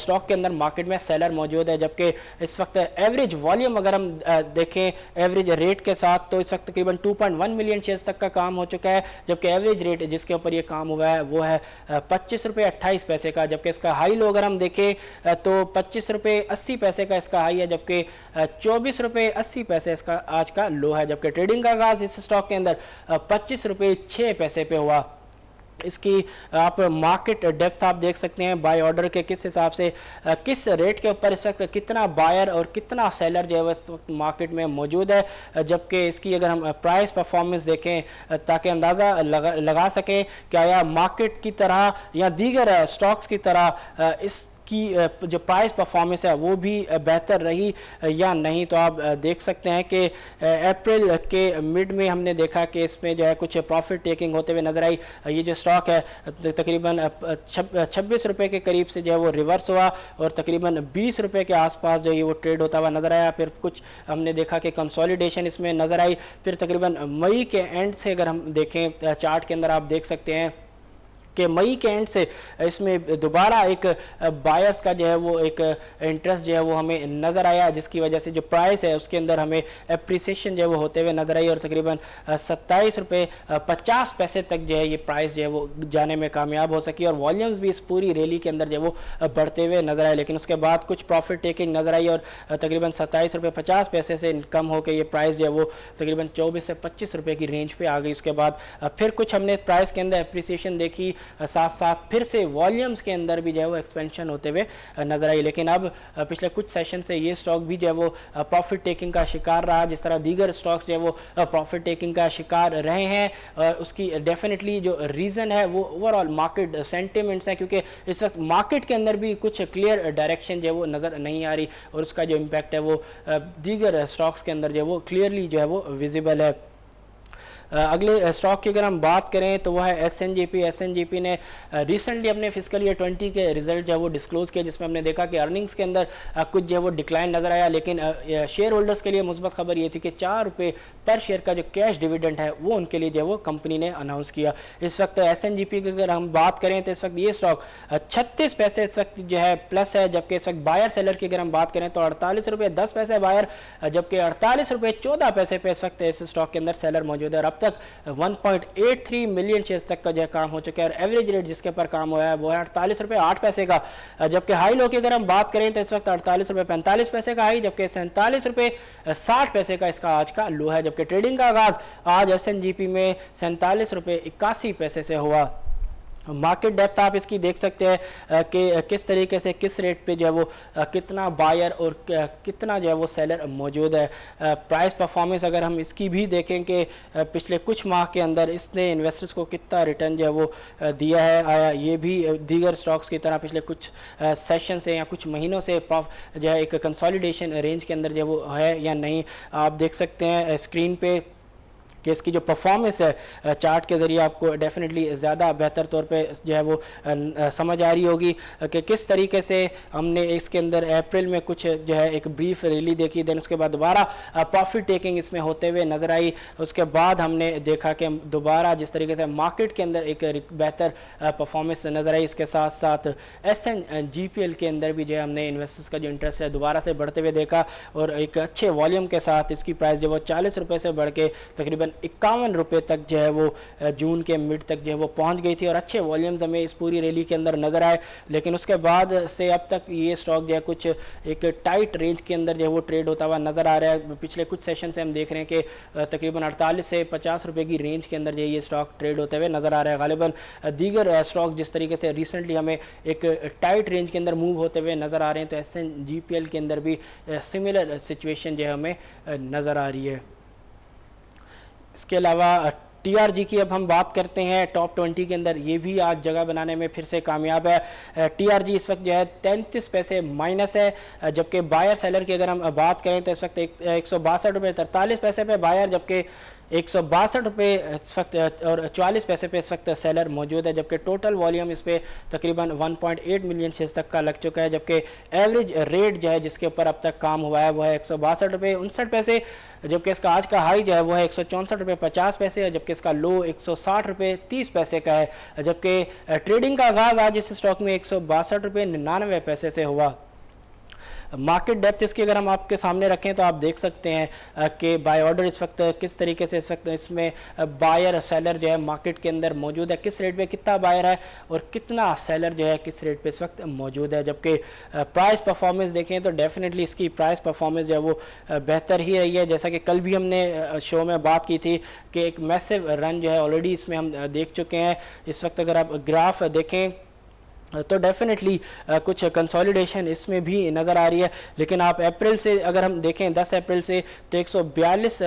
स्टॉक के अंदर मार्केट में सेलर मौजूद है। जबकि इस वक्त एवरेज वॉल्यूम अगर हम देखें एवरेज रेट के साथ तो इस वक्त तकरीबन 2.1 मिलियन शेयर्स तक का काम हो चुका है, जबकि एवरेज रेट जिसके ऊपर ये काम हुआ है वो है 25 रुपये 28 पैसे का, जबकि इसका हाई लो अगर हम देखें तो 25 रुपये 80 पैसे का इसका हाई है, जबकि 24 रुपये 80 पैसे इसका आज का लो है। जबकि ट्रेडिंग का आगाज इस स्टॉक के अंदर 25 रुपये 6 पैसे पे हुआ। इसकी आप मार्केट डेप्थ आप देख सकते हैं बाय ऑर्डर के किस हिसाब से किस रेट के ऊपर इस वक्त कितना बायर और कितना सेलर जो है इस वक्त मार्केट में मौजूद है। जबकि इसकी अगर हम प्राइस परफॉर्मेंस देखें ताकि अंदाज़ा लगा सकें कि आया मार्केट की तरह या दीगर स्टॉक्स की तरह इस की जो प्राइस परफॉर्मेंस है वो भी बेहतर रही या नहीं, तो आप देख सकते हैं कि अप्रैल के मिड में हमने देखा कि इसमें जो है कुछ प्रॉफिट टेकिंग होते हुए नज़र आई। ये जो स्टॉक है तकरीबन 26 रुपये के करीब से जो है वो रिवर्स हुआ और तकरीबन 20 रुपये के आसपास जो है वो ट्रेड होता हुआ नज़र आया। फिर कुछ हमने देखा कि कंसोलिडेशन इसमें नज़र आई। फिर तकरीबन मई के एंड से अगर हम देखें चार्ट के अंदर आप देख सकते हैं कि मई के एंड से इसमें दोबारा एक बायर्स का जो है वो एक इंटरेस्ट जो है वो हमें नज़र आया, जिसकी वजह से जो प्राइस है उसके अंदर हमें एप्रिसिएशन जो है वो होते हुए नज़र आई और तकरीबन 27 रुपये 50 पैसे तक जो है ये प्राइस जो है वो जाने में कामयाब हो सकी और वॉल्यूम्स भी इस पूरी रैली के अंदर जो है वो बढ़ते हुए नज़र आए। लेकिन उसके बाद कुछ प्रॉफिट टेकिंग नज़र आई और तकरीबन 27 रुपये 50 पैसे से कम होकर ये प्राइस जो है वो तकरीबन 24 से 25 रुपये की रेंज पे आ गई। उसके बाद फिर कुछ हमने प्राइस के अंदर एप्रिसिएशन देखी, साथ साथ फिर से वॉल्यूम्स के अंदर भी जो है वो एक्सपेंशन होते हुए नजर आई। लेकिन अब पिछले कुछ सेशन से ये स्टॉक भी जो है वो प्रॉफिट टेकिंग का शिकार रहा, जिस तरह दीगर स्टॉक्स जो है वो प्रॉफिट टेकिंग का शिकार रहे हैं। उसकी डेफिनेटली जो रीज़न है वो ओवरऑल मार्केट सेंटिमेंट्स हैं, क्योंकि इस वक्त मार्केट के अंदर भी कुछ क्लियर डायरेक्शन जो है वो नज़र नहीं आ रही और उसका जो इम्पैक्ट है वो दीगर स्टॉक्स के अंदर जो है वो क्लियरली जो है वो विजिबल है। अगले स्टॉक की अगर हम बात करें तो वो है एसएनजीपी। एसएनजीपी ने रिसेंटली अपने फिजिकल ईयर 20 के रिजल्ट जो है वो डिस्क्लोज किया, जिसमें हमने देखा कि अर्निंग्स के अंदर कुछ जो है वो डिक्लाइन नजर आया, लेकिन शेयर होल्डर्स के लिए मुस्बत खबर ये थी कि 4 रुपये पर शेयर का जो कैश डिविडेंड है वो उनके लिए जो है वो कंपनी ने अनाउंस किया। इस वक्त एसएनजीपी की अगर हम बात करें तो इस वक्त ये स्टॉक 36 पैसे इस वक्त जो है प्लस है, जबकि इस वक्त बायर सेलर की अगर हम बात करें तो 48 रुपये 10 पैसे बायर, जबकि 48 रुपये 14 पैसे पे इस वक्त इस स्टॉक के अंदर सेलर मौजूद है। और अब तक 1.83 मिलियन शेयर्स तक का जो है काम हो चुका है, और एवरेज रेट जिसके ऊपर काम हुआ है वो है 48 रुपये 8 पैसे का। जबकि हाई लो की अगर हम बात करें तो इस वक्त 48 रुपये 45 पैसे का हाई, जबकि 47 रुपये 60 पैसे का इसका आज का लो है। जबकि ट्रेडिंग का आगाज आज एसएनजीपी में 47 रुपये 81 पैसे से हुआ। मार्केट डेप्थ आप इसकी देख सकते हैं कि किस तरीके से किस रेट पे जो है वो कितना बायर और कितना जो है वो सेलर मौजूद है। प्राइस परफॉर्मेंस अगर हम इसकी भी देखें कि पिछले कुछ माह के अंदर इसने इन्वेस्टर्स को कितना रिटर्न जो है वो दिया है, आया ये भी दीगर स्टॉक्स की तरह पिछले कुछ सेशन से या कुछ महीनों से जो है एक कंसोलिडेशन रेंज के अंदर जो है वो है या नहीं, आप देख सकते हैं स्क्रीन पे कि इसकी जो परफॉर्मेंस है चार्ट के ज़रिए आपको डेफिनेटली ज़्यादा बेहतर तौर पे जो है वो समझ आ रही होगी कि किस तरीके से हमने इसके अंदर अप्रैल में कुछ जो है एक ब्रीफ रैली देखी, देन उसके बाद दोबारा प्रॉफिट टेकिंग इसमें होते हुए नज़र आई। उसके बाद हमने देखा कि दोबारा जिस तरीके से मार्केट के अंदर एक बेहतर परफॉर्मेंस नज़र आई, इसके साथ साथ SNGPL के अंदर भी जो है हमने इन्वेस्टर्स का जो इंटरेस्ट है दोबारा से बढ़ते हुए देखा, और एक अच्छे वॉल्यूम के साथ इसकी प्राइस जो वो 40 रुपये से बढ़ के तकरीबन 51 रुपये तक जो है वो जून के मिड तक जो है वो पहुंच गई थी, और अच्छे वॉल्यूम्स हमें इस पूरी रैली के अंदर नज़र आए। लेकिन उसके बाद से अब तक ये स्टॉक जो है कुछ एक टाइट रेंज के अंदर जो है वो ट्रेड होता हुआ नज़र आ रहा है। पिछले कुछ सेशन से हम देख रहे हैं कि तकरीबन 48 से 50 रुपये की रेंज के अंदर जो है ये स्टॉक ट्रेड होते हुए नज़र आ रहा है। गालिबन दीगर स्टॉक जिस तरीके से रिसेंटली हमें एक टाइट रेंज के अंदर मूव होते हुए नज़र आ रहे हैं, तो SNGPL के अंदर भी सिमिलर सिचुएशन जो है हमें नज़र आ रही है। इसके अलावा TRG की अब हम बात करते हैं, टॉप 20 के अंदर ये भी आज जगह बनाने में फिर से कामयाब है। TRG इस वक्त जो है 33 पैसे माइनस है, जबकि बायर सेलर की अगर हम बात करें तो इस वक्त 162 रुपये 43 पैसे पे बायर, जबकि 162 रुपये इस वक्त और 44 पैसे पे इस वक्त सेलर मौजूद है। जबकि टोटल वॉल्यूम इस पर तकरीबन 1.8 मिलियन शेयर्स तक का लग चुका है, जबकि एवरेज रेट जो है जिसके ऊपर अब तक काम हुआ है वो है 162 रुपये 59 पैसे, जबकि इसका आज का हाई जो है वो है 164 रुपये 50 पैसे है, जबकि इसका लो 160 रुपये 30 पैसे का है। जबकि ट्रेडिंग का आगाज़ आज इस स्टॉक में 162 रुपये 99 पैसे से हुआ। मार्केट डेप्थ इसकी अगर हम आपके सामने रखें तो आप देख सकते हैं कि बाय ऑर्डर इस वक्त किस तरीके से इस वक्त इसमें बायर सेलर जो है मार्केट के अंदर मौजूद है, किस रेट पे कितना बायर है और कितना सेलर जो है किस रेट पे इस वक्त मौजूद है। जबकि प्राइस परफॉर्मेंस देखें तो डेफिनेटली इसकी प्राइस परफॉर्मेंस जो है वो बेहतर ही रही है। जैसा कि कल भी हमने शो में बात की थी कि एक मैसिव रन जो है ऑलरेडी इसमें हम देख चुके हैं। इस वक्त अगर आप ग्राफ देखें तो डेफिनेटली कुछ कंसोलिडेशन इसमें भी नज़र आ रही है। लेकिन आप अप्रैल से अगर हम देखें 10 अप्रैल से तो 142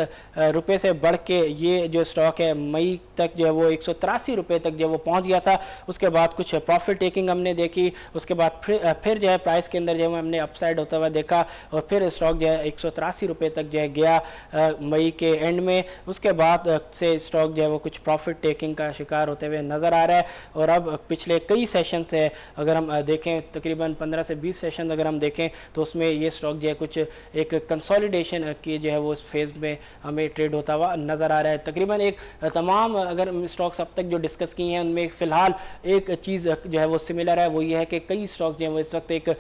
रुपये से बढ़ के ये जो स्टॉक है मई तक जो है वो 183 रुपये तक जो है वो पहुंच गया था। उसके बाद कुछ प्रॉफिट टेकिंग हमने देखी, उसके बाद फिर जो है प्राइस के अंदर जो है हमने अपसाइड होता हुआ देखा, और फिर स्टॉक जो है 183 रुपये तक जो है गया मई के एंड में। उसके बाद से स्टॉक जो है वो कुछ प्रॉफिट टेकिंग का शिकार होते हुए नज़र आ रहा है। और अब पिछले कई सेशन से अगर हम देखें तकरीबन 15 से 20 सेशन अगर हम देखें तो उसमें ये स्टॉक जो है कुछ एक कंसोलिडेशन की जो है वो इस फेज में हमें ट्रेड होता हुआ नज़र आ रहा है। तकरीबन एक तमाम अगर स्टॉक्स अब तक जो डिस्कस किए हैं उनमें फ़िलहाल एक चीज़ जो है वो सिमिलर है, वो ये है कि कई स्टॉक्स जो है वो इस वक्त एक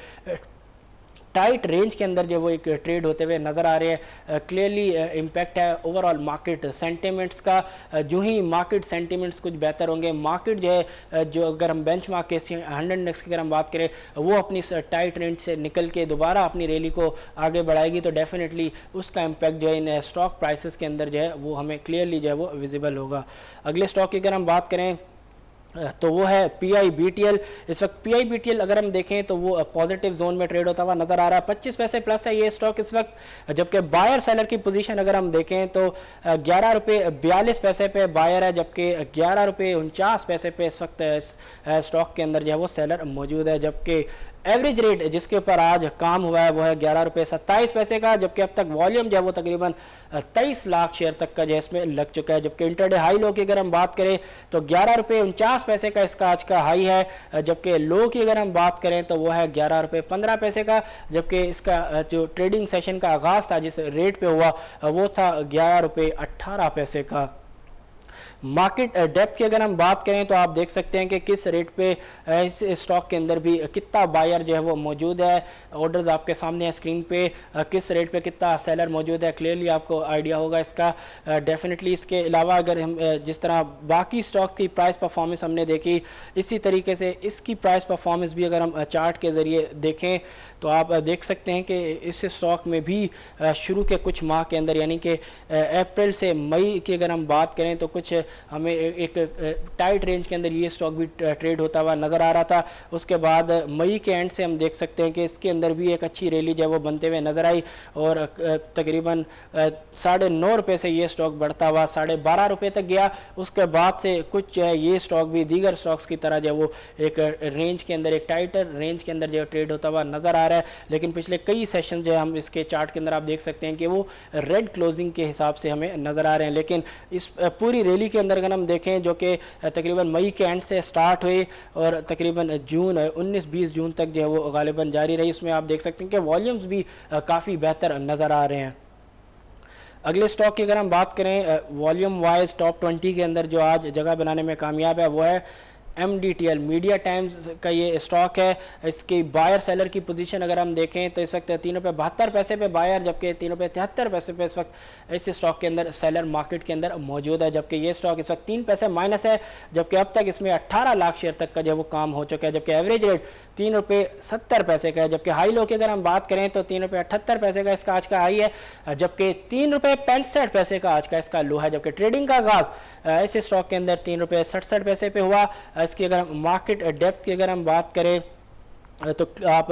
टाइट रेंज के अंदर जो वो एक ट्रेड होते हुए नज़र आ रहे हैं। क्लियरली इम्पैक्ट है ओवरऑल मार्केट सेंटिमेंट्स का। जो ही मार्केट सेंटिमेंट्स कुछ बेहतर होंगे, मार्केट जो है जो अगर हम बेंचमार्क के 100 इंडेक्स की अगर हम बात करें वो अपनी टाइट रेंज से निकल के दोबारा अपनी रैली को आगे बढ़ाएगी, तो डेफिनेटली उसका इम्पैक्ट जो है इन स्टॉक प्राइसेस के अंदर जो है वो हमें क्लियरली जो है वो विजिबल होगा। अगले स्टॉक की अगर हम बात करें तो वो है PIBTL। इस वक्त PIBTL अगर हम देखें तो वो पॉजिटिव जोन में ट्रेड होता हुआ नज़र आ रहा है, 25 पैसे प्लस है ये स्टॉक इस वक्त। जबकि बायर सेलर की पोजीशन अगर हम देखें तो 11 रुपये 42 पैसे पे बायर है, जबकि 11 रुपये 49 पैसे पे इस वक्त स्टॉक के अंदर जो है वो सेलर मौजूद है। जबकि एवरेज रेट जिसके ऊपर आज काम हुआ है वो है 11 रुपये 27 पैसे का, जबकि अब तक वॉल्यूम जो है वो तकरीबन 23 लाख शेयर तक का जो इसमें लग चुका है। जबकि इंटरडे हाई लो की अगर हम बात करें तो 11 रुपये 49 पैसे का इसका आज का हाई है, जबकि लो की अगर हम बात करें तो वो है 11 रुपये 15 पैसे का, जबकि इसका जो ट्रेडिंग सेशन का आगाज़ था जिस रेट पे हुआ वो था 11 रुपये 18 पैसे का। मार्केट डेप्थ की अगर हम बात करें तो आप देख सकते हैं कि किस रेट पे इस स्टॉक के अंदर भी कितना बायर जो है वो मौजूद है। ऑर्डर्स आपके सामने है स्क्रीन पे, किस रेट पे कितना सेलर मौजूद है क्लियरली आपको आइडिया होगा इसका। डेफिनेटली इसके अलावा अगर हम जिस तरह बाकी स्टॉक की प्राइस परफॉर्मेंस हमने देखी, इसी तरीके से इसकी प्राइस परफॉर्मेंस भी अगर हम चार्ट के ज़रिए देखें तो आप देख सकते हैं कि इस स्टॉक में भी शुरू के कुछ माह के अंदर यानी कि अप्रैल से मई की अगर हम बात करें तो कुछ हमें एक टाइट रेंज के अंदर ये स्टॉक भी ट्रेड होता हुआ नज़र आ रहा था। उसके बाद मई के एंड से हम देख सकते हैं कि इसके अंदर भी एक अच्छी रैली जो है वो बनते हुए नज़र आई और तकरीबन 9.5 रुपये से ये स्टॉक बढ़ता हुआ 12.5 रुपये तक गया। उसके बाद से कुछ जो है ये स्टॉक भी दीगर स्टॉक्स की तरह जो वो एक रेंज के अंदर, एक टाइटर रेंज के अंदर जो ट्रेड होता हुआ नज़र आ रहा है। लेकिन पिछले कई सेशन जो है हम इसके चार्ट के अंदर आप देख सकते हैं कि वो रेड क्लोजिंग के हिसाब से हमें नज़र आ रहे हैं। लेकिन इस पूरी रैली के अंदर अगर हम देखें जो कि तकरीबन मई के एंड से स्टार्ट हुई और तकरीबन जून 19-20 जून तक जो है वो गालिबन जारी रही, उसमें आप देख सकते हैं कि वॉल्यूम्स भी काफ़ी बेहतर नज़र आ रहे हैं। अगले स्टॉक की अगर हम बात करें वॉल्यूम वाइज टॉप 20 के अंदर जो आज जगह बनाने में कामयाब है वो है MDTL मीडिया टाइम्स का ये स्टॉक है। इसकी बायर सेलर की पोजीशन अगर हम देखें तो इस वक्त 3 रुपये 72 पैसे पे बायर, जबकि 3 रुपये 73 पैसे पे इस वक्त इस स्टॉक के अंदर सेलर मार्केट के अंदर मौजूद है। जबकि ये स्टॉक इस वक्त 3 पैसे माइनस है, जबकि अब तक इसमें 18 लाख शेयर तक का जो वो काम हो चुका है। जबकि एवरेज रेट 3 रुपये 70 पैसे का है, जबकि हाई लो की अगर हम बात करें तो 3 रुपये 78 पैसे का इसका आज का हाई है, जबकि 3 रुपये 65 पैसे का आज का इसका लो है। जबकि ट्रेडिंग का आगाज़ इस स्टॉक के अंदर 3 रुपये 67 पैसे पे हुआ। इसकी अगर मार्केट डेप्थ की अगर हम बात करें तो आप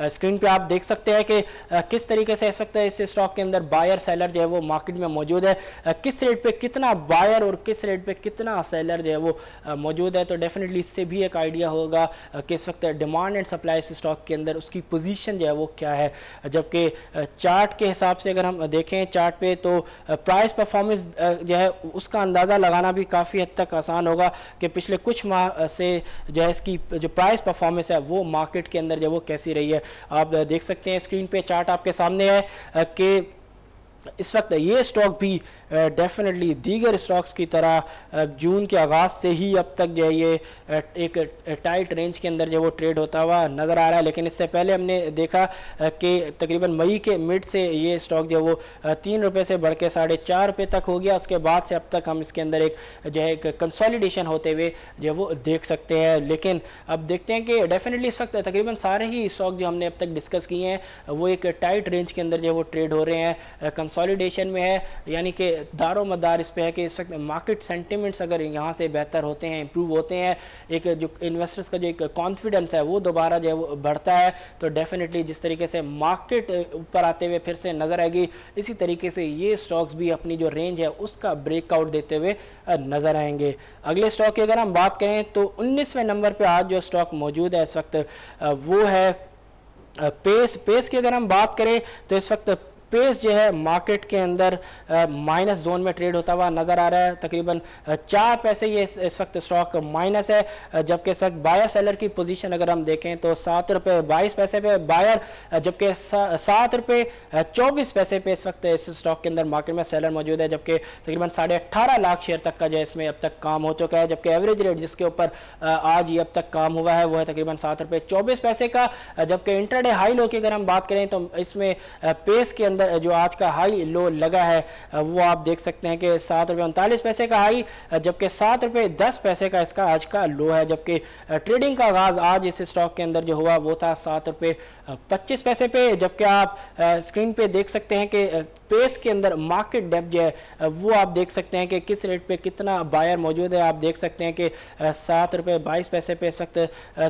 स्क्रीन पे आप देख सकते हैं कि किस तरीके से इस वक्त इस स्टॉक के अंदर बायर सेलर जो है वो मार्केट में मौजूद है, किस रेट पे कितना बायर और किस रेट पे कितना सेलर जो है वो मौजूद है। तो डेफिनेटली इससे भी एक आइडिया होगा कि इस वक्त डिमांड एंड सप्लाई इस स्टॉक के अंदर उसकी पोजीशन जो है वो क्या है। जबकि चार्ट के हिसाब से अगर हम देखें चार्ट पे तो प्राइस परफॉर्मेंस जो है उसका अंदाज़ा लगाना भी काफ़ी हद तक आसान होगा कि पिछले कुछ माह से जो है इसकी जो प्राइस परफॉर्मेंस है वो मार्केट के अंदर जो वो कैसी रही है। आप देख सकते हैं स्क्रीन पे चार्ट आपके सामने है कि इस वक्त ये स्टॉक भी डेफिनेटली दीगर स्टॉक्स की तरह जून के आगाज़ से ही अब तक जो है ये एक टाइट रेंज के अंदर जो वो ट्रेड होता हुआ नज़र आ रहा है। लेकिन इससे पहले हमने देखा कि तकरीबन मई के मिड से ये स्टॉक जो वो 3 रुपये से बढ़ के 4.5 रुपये तक हो गया। उसके बाद से अब तक हम इसके अंदर एक जो है एक कंसोलिडेशन होते हुए जो वो देख सकते हैं। लेकिन अब देखते हैं कि डेफिनेटली इस वक्त तकरीबन सारे ही स्टॉक जो हमने अब तक डिस्कस किए हैं वो एक टाइट रेंज के अंदर जो वो ट्रेड हो रहे हैं, कंसोलिडेशन में है। यानी कि दारो मदार इस पे है कि इस वक्त मार्केट सेंटिमेंट्स अगर यहाँ से बेहतर होते हैं, इंप्रूव होते हैं, एक जो इन्वेस्टर्स का जो एक कॉन्फिडेंस है वो दोबारा जो है वो बढ़ता है, तो डेफिनेटली जिस तरीके से मार्केट ऊपर आते हुए फिर से नज़र आएगी, इसी तरीके से ये स्टॉक्स भी अपनी जो रेंज है उसका ब्रेकआउट देते हुए नज़र आएंगे। अगले स्टॉक की अगर हम बात करें तो 19वें नंबर पर आज जो स्टॉक मौजूद है इस वक्त वो है पेस की अगर हम बात करें तो इस वक्त पेस जो है मार्केट के अंदर माइनस जोन में ट्रेड होता हुआ नज़र आ रहा है। तकरीबन 4 पैसे ये इस वक्त स्टॉक माइनस है, जबकि इस वक्त बायर सेलर की पोजीशन अगर हम देखें तो 7 रुपये 22 पैसे पे बायर, जबकि 7 रुपये 24 पैसे पे इस वक्त इस स्टॉक के अंदर मार्केट में सेलर मौजूद है। जबकि तकरीबन 18.5 लाख शेयर तक का जो इसमें अब तक काम हो चुका है। जबकि एवरेज रेट जिसके ऊपर आज ये अब तक काम हुआ है वो है तकरीबन 7 रुपये 24 पैसे का। जबकि इंट्राडे हाई लो की अगर हम बात करें तो इसमें पेस के अंदर जो आज का हाई लो लगा है वो आप देख सकते हैं कि 7 रुपये 39 पैसे का हाई, जबकि 7 रुपये 10 पैसे का इसका आज का लो है। जबकि ट्रेडिंग का आगाज आज इस स्टॉक के अंदर जो हुआ वो था 7 रुपये 25 पैसे पे। जबकि आप स्क्रीन पे देख सकते हैं कि पेस के अंदर मार्केट डेप्थ जो है वो आप देख सकते हैं कि किस रेट पे कितना बायर मौजूद है। आप देख सकते हैं कि 7 रुपये 22 पैसे पे इस वक्त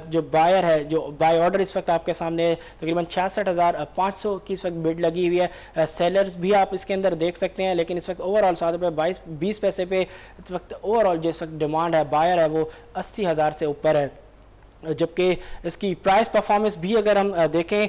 जो बायर है, जो बाय ऑर्डर इस वक्त आपके सामने तकरीबन 66,500 की इस वक्त बिड लगी हुई है। सेलर्स भी आप इसके अंदर देख सकते हैं, लेकिन इस वक्त ओवरऑल 7 रुपये 20 पैसे पे इस वक्त ओवरऑल जो इस वक्त डिमांड है बायर है वो 80,000 से ऊपर है। जबकि इसकी प्राइस परफॉर्मेंस भी अगर हम देखें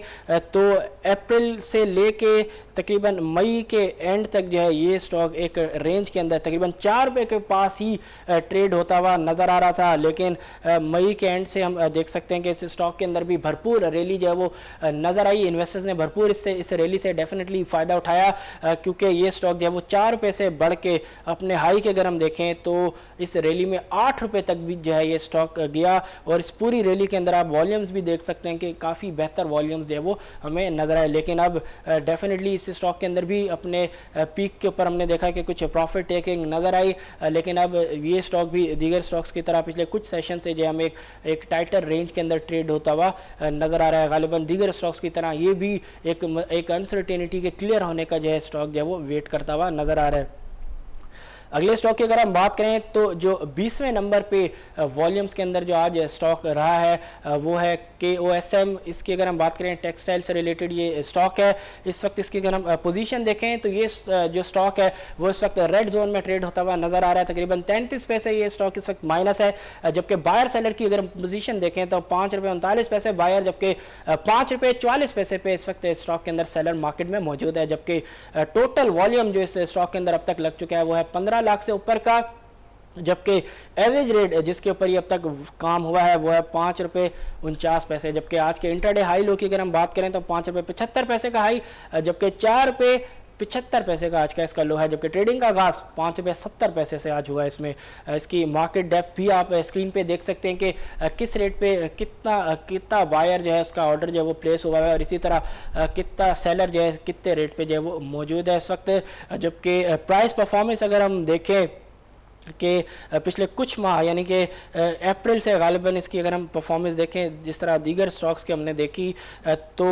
तो अप्रैल से लेके तकरीबन मई के एंड तक जो है ये स्टॉक एक रेंज के अंदर तकरीबन 4 रुपये के पास ही ट्रेड होता हुआ नज़र आ रहा था, लेकिन मई के एंड से हम देख सकते हैं कि इस स्टॉक के अंदर भी भरपूर रैली जो है वो नज़र आई। इन्वेस्टर्स ने भरपूर इस रैली से डेफिनेटली फ़ायदा उठाया, क्योंकि ये स्टॉक जो है वो 4 रुपये से बढ़ के अपने हाई के अगर हम देखें तो इस रैली में 8 रुपये तक भी जो है ये स्टॉक गया। और इस पूरी रैली के अंदर आप वॉल्यूम्स भी देख सकते हैं कि काफ़ी बेहतर वॉल्यूम्स जो है वो हमें नजर आए। लेकिन अब डेफिनेटली इस स्टॉक के अंदर भी अपने पीक के ऊपर हमने देखा कि कुछ प्रॉफिट टेकिंग नजर आई, लेकिन अब ये स्टॉक भी दीगर स्टॉक्स की तरह पिछले कुछ सेशन से जो हमें एक टाइटर रेंज के अंदर ट्रेड होता हुआ नजर आ रहा है। गालिबन दीगर स्टॉक्स की तरह ये भी एक अनसर्टेनिटी के क्लियर होने का जो है स्टॉक जो है वो वेट करता हुआ नजर आ रहा है। अगले स्टॉक की अगर हम बात करें तो जो 20वें नंबर पे वॉल्यूम्स के अंदर जो आज स्टॉक रहा है वो है KOSM। इसकी अगर हम बात करें टेक्सटाइल से रिलेटेड ये स्टॉक है। इस वक्त इसकी अगर हम पोजीशन देखें तो ये जो स्टॉक है वो इस वक्त रेड जोन में ट्रेड होता हुआ नजर आ रहा है। तकरीबन 33 पैसे ये स्टॉक इस वक्त माइनस है, जबकि बायर सेलर की अगर हम पोजीशन देखें तो 5 रुपये 39 पैसे बायर, जबकि 5 रुपये 44 पैसे पे इस वक्त स्टॉक के अंदर सेलर मार्केट में मौजूद है। जबकि टोटल वॉल्यूम जो इस स्टॉक के अंदर अब तक लग चुका है वो है 15 लाख से ऊपर का, जबकि एवरेज रेट जिसके ऊपर ये अब तक काम हुआ है वो है 5 रुपये 49 पैसे। जबकि आज के इंटरडे हाई लो की अगर हम बात करें तो 5 रुपये 75 पैसे का हाई, जबकि 4 रुपये 75 पैसे का आज का इसका लो है। जबकि ट्रेडिंग का आगाज 5 रुपये 70 पैसे से आज हुआ है। इसमें इसकी मार्केट डेप्थ भी आप स्क्रीन पे देख सकते हैं कि किस रेट पे कितना बायर जो है उसका ऑर्डर जो है वो प्लेस हुआ है, और इसी तरह कितना सेलर जो है कितने रेट पे जो है वो मौजूद है इस वक्त। जबकि प्राइस परफॉर्मेंस अगर हम देखें कि पिछले कुछ माह यानी कि अप्रैल से गालिबन इसकी अगर हम परफॉर्मेंस देखें जिस तरह दीगर स्टॉक्स की हमने देखी तो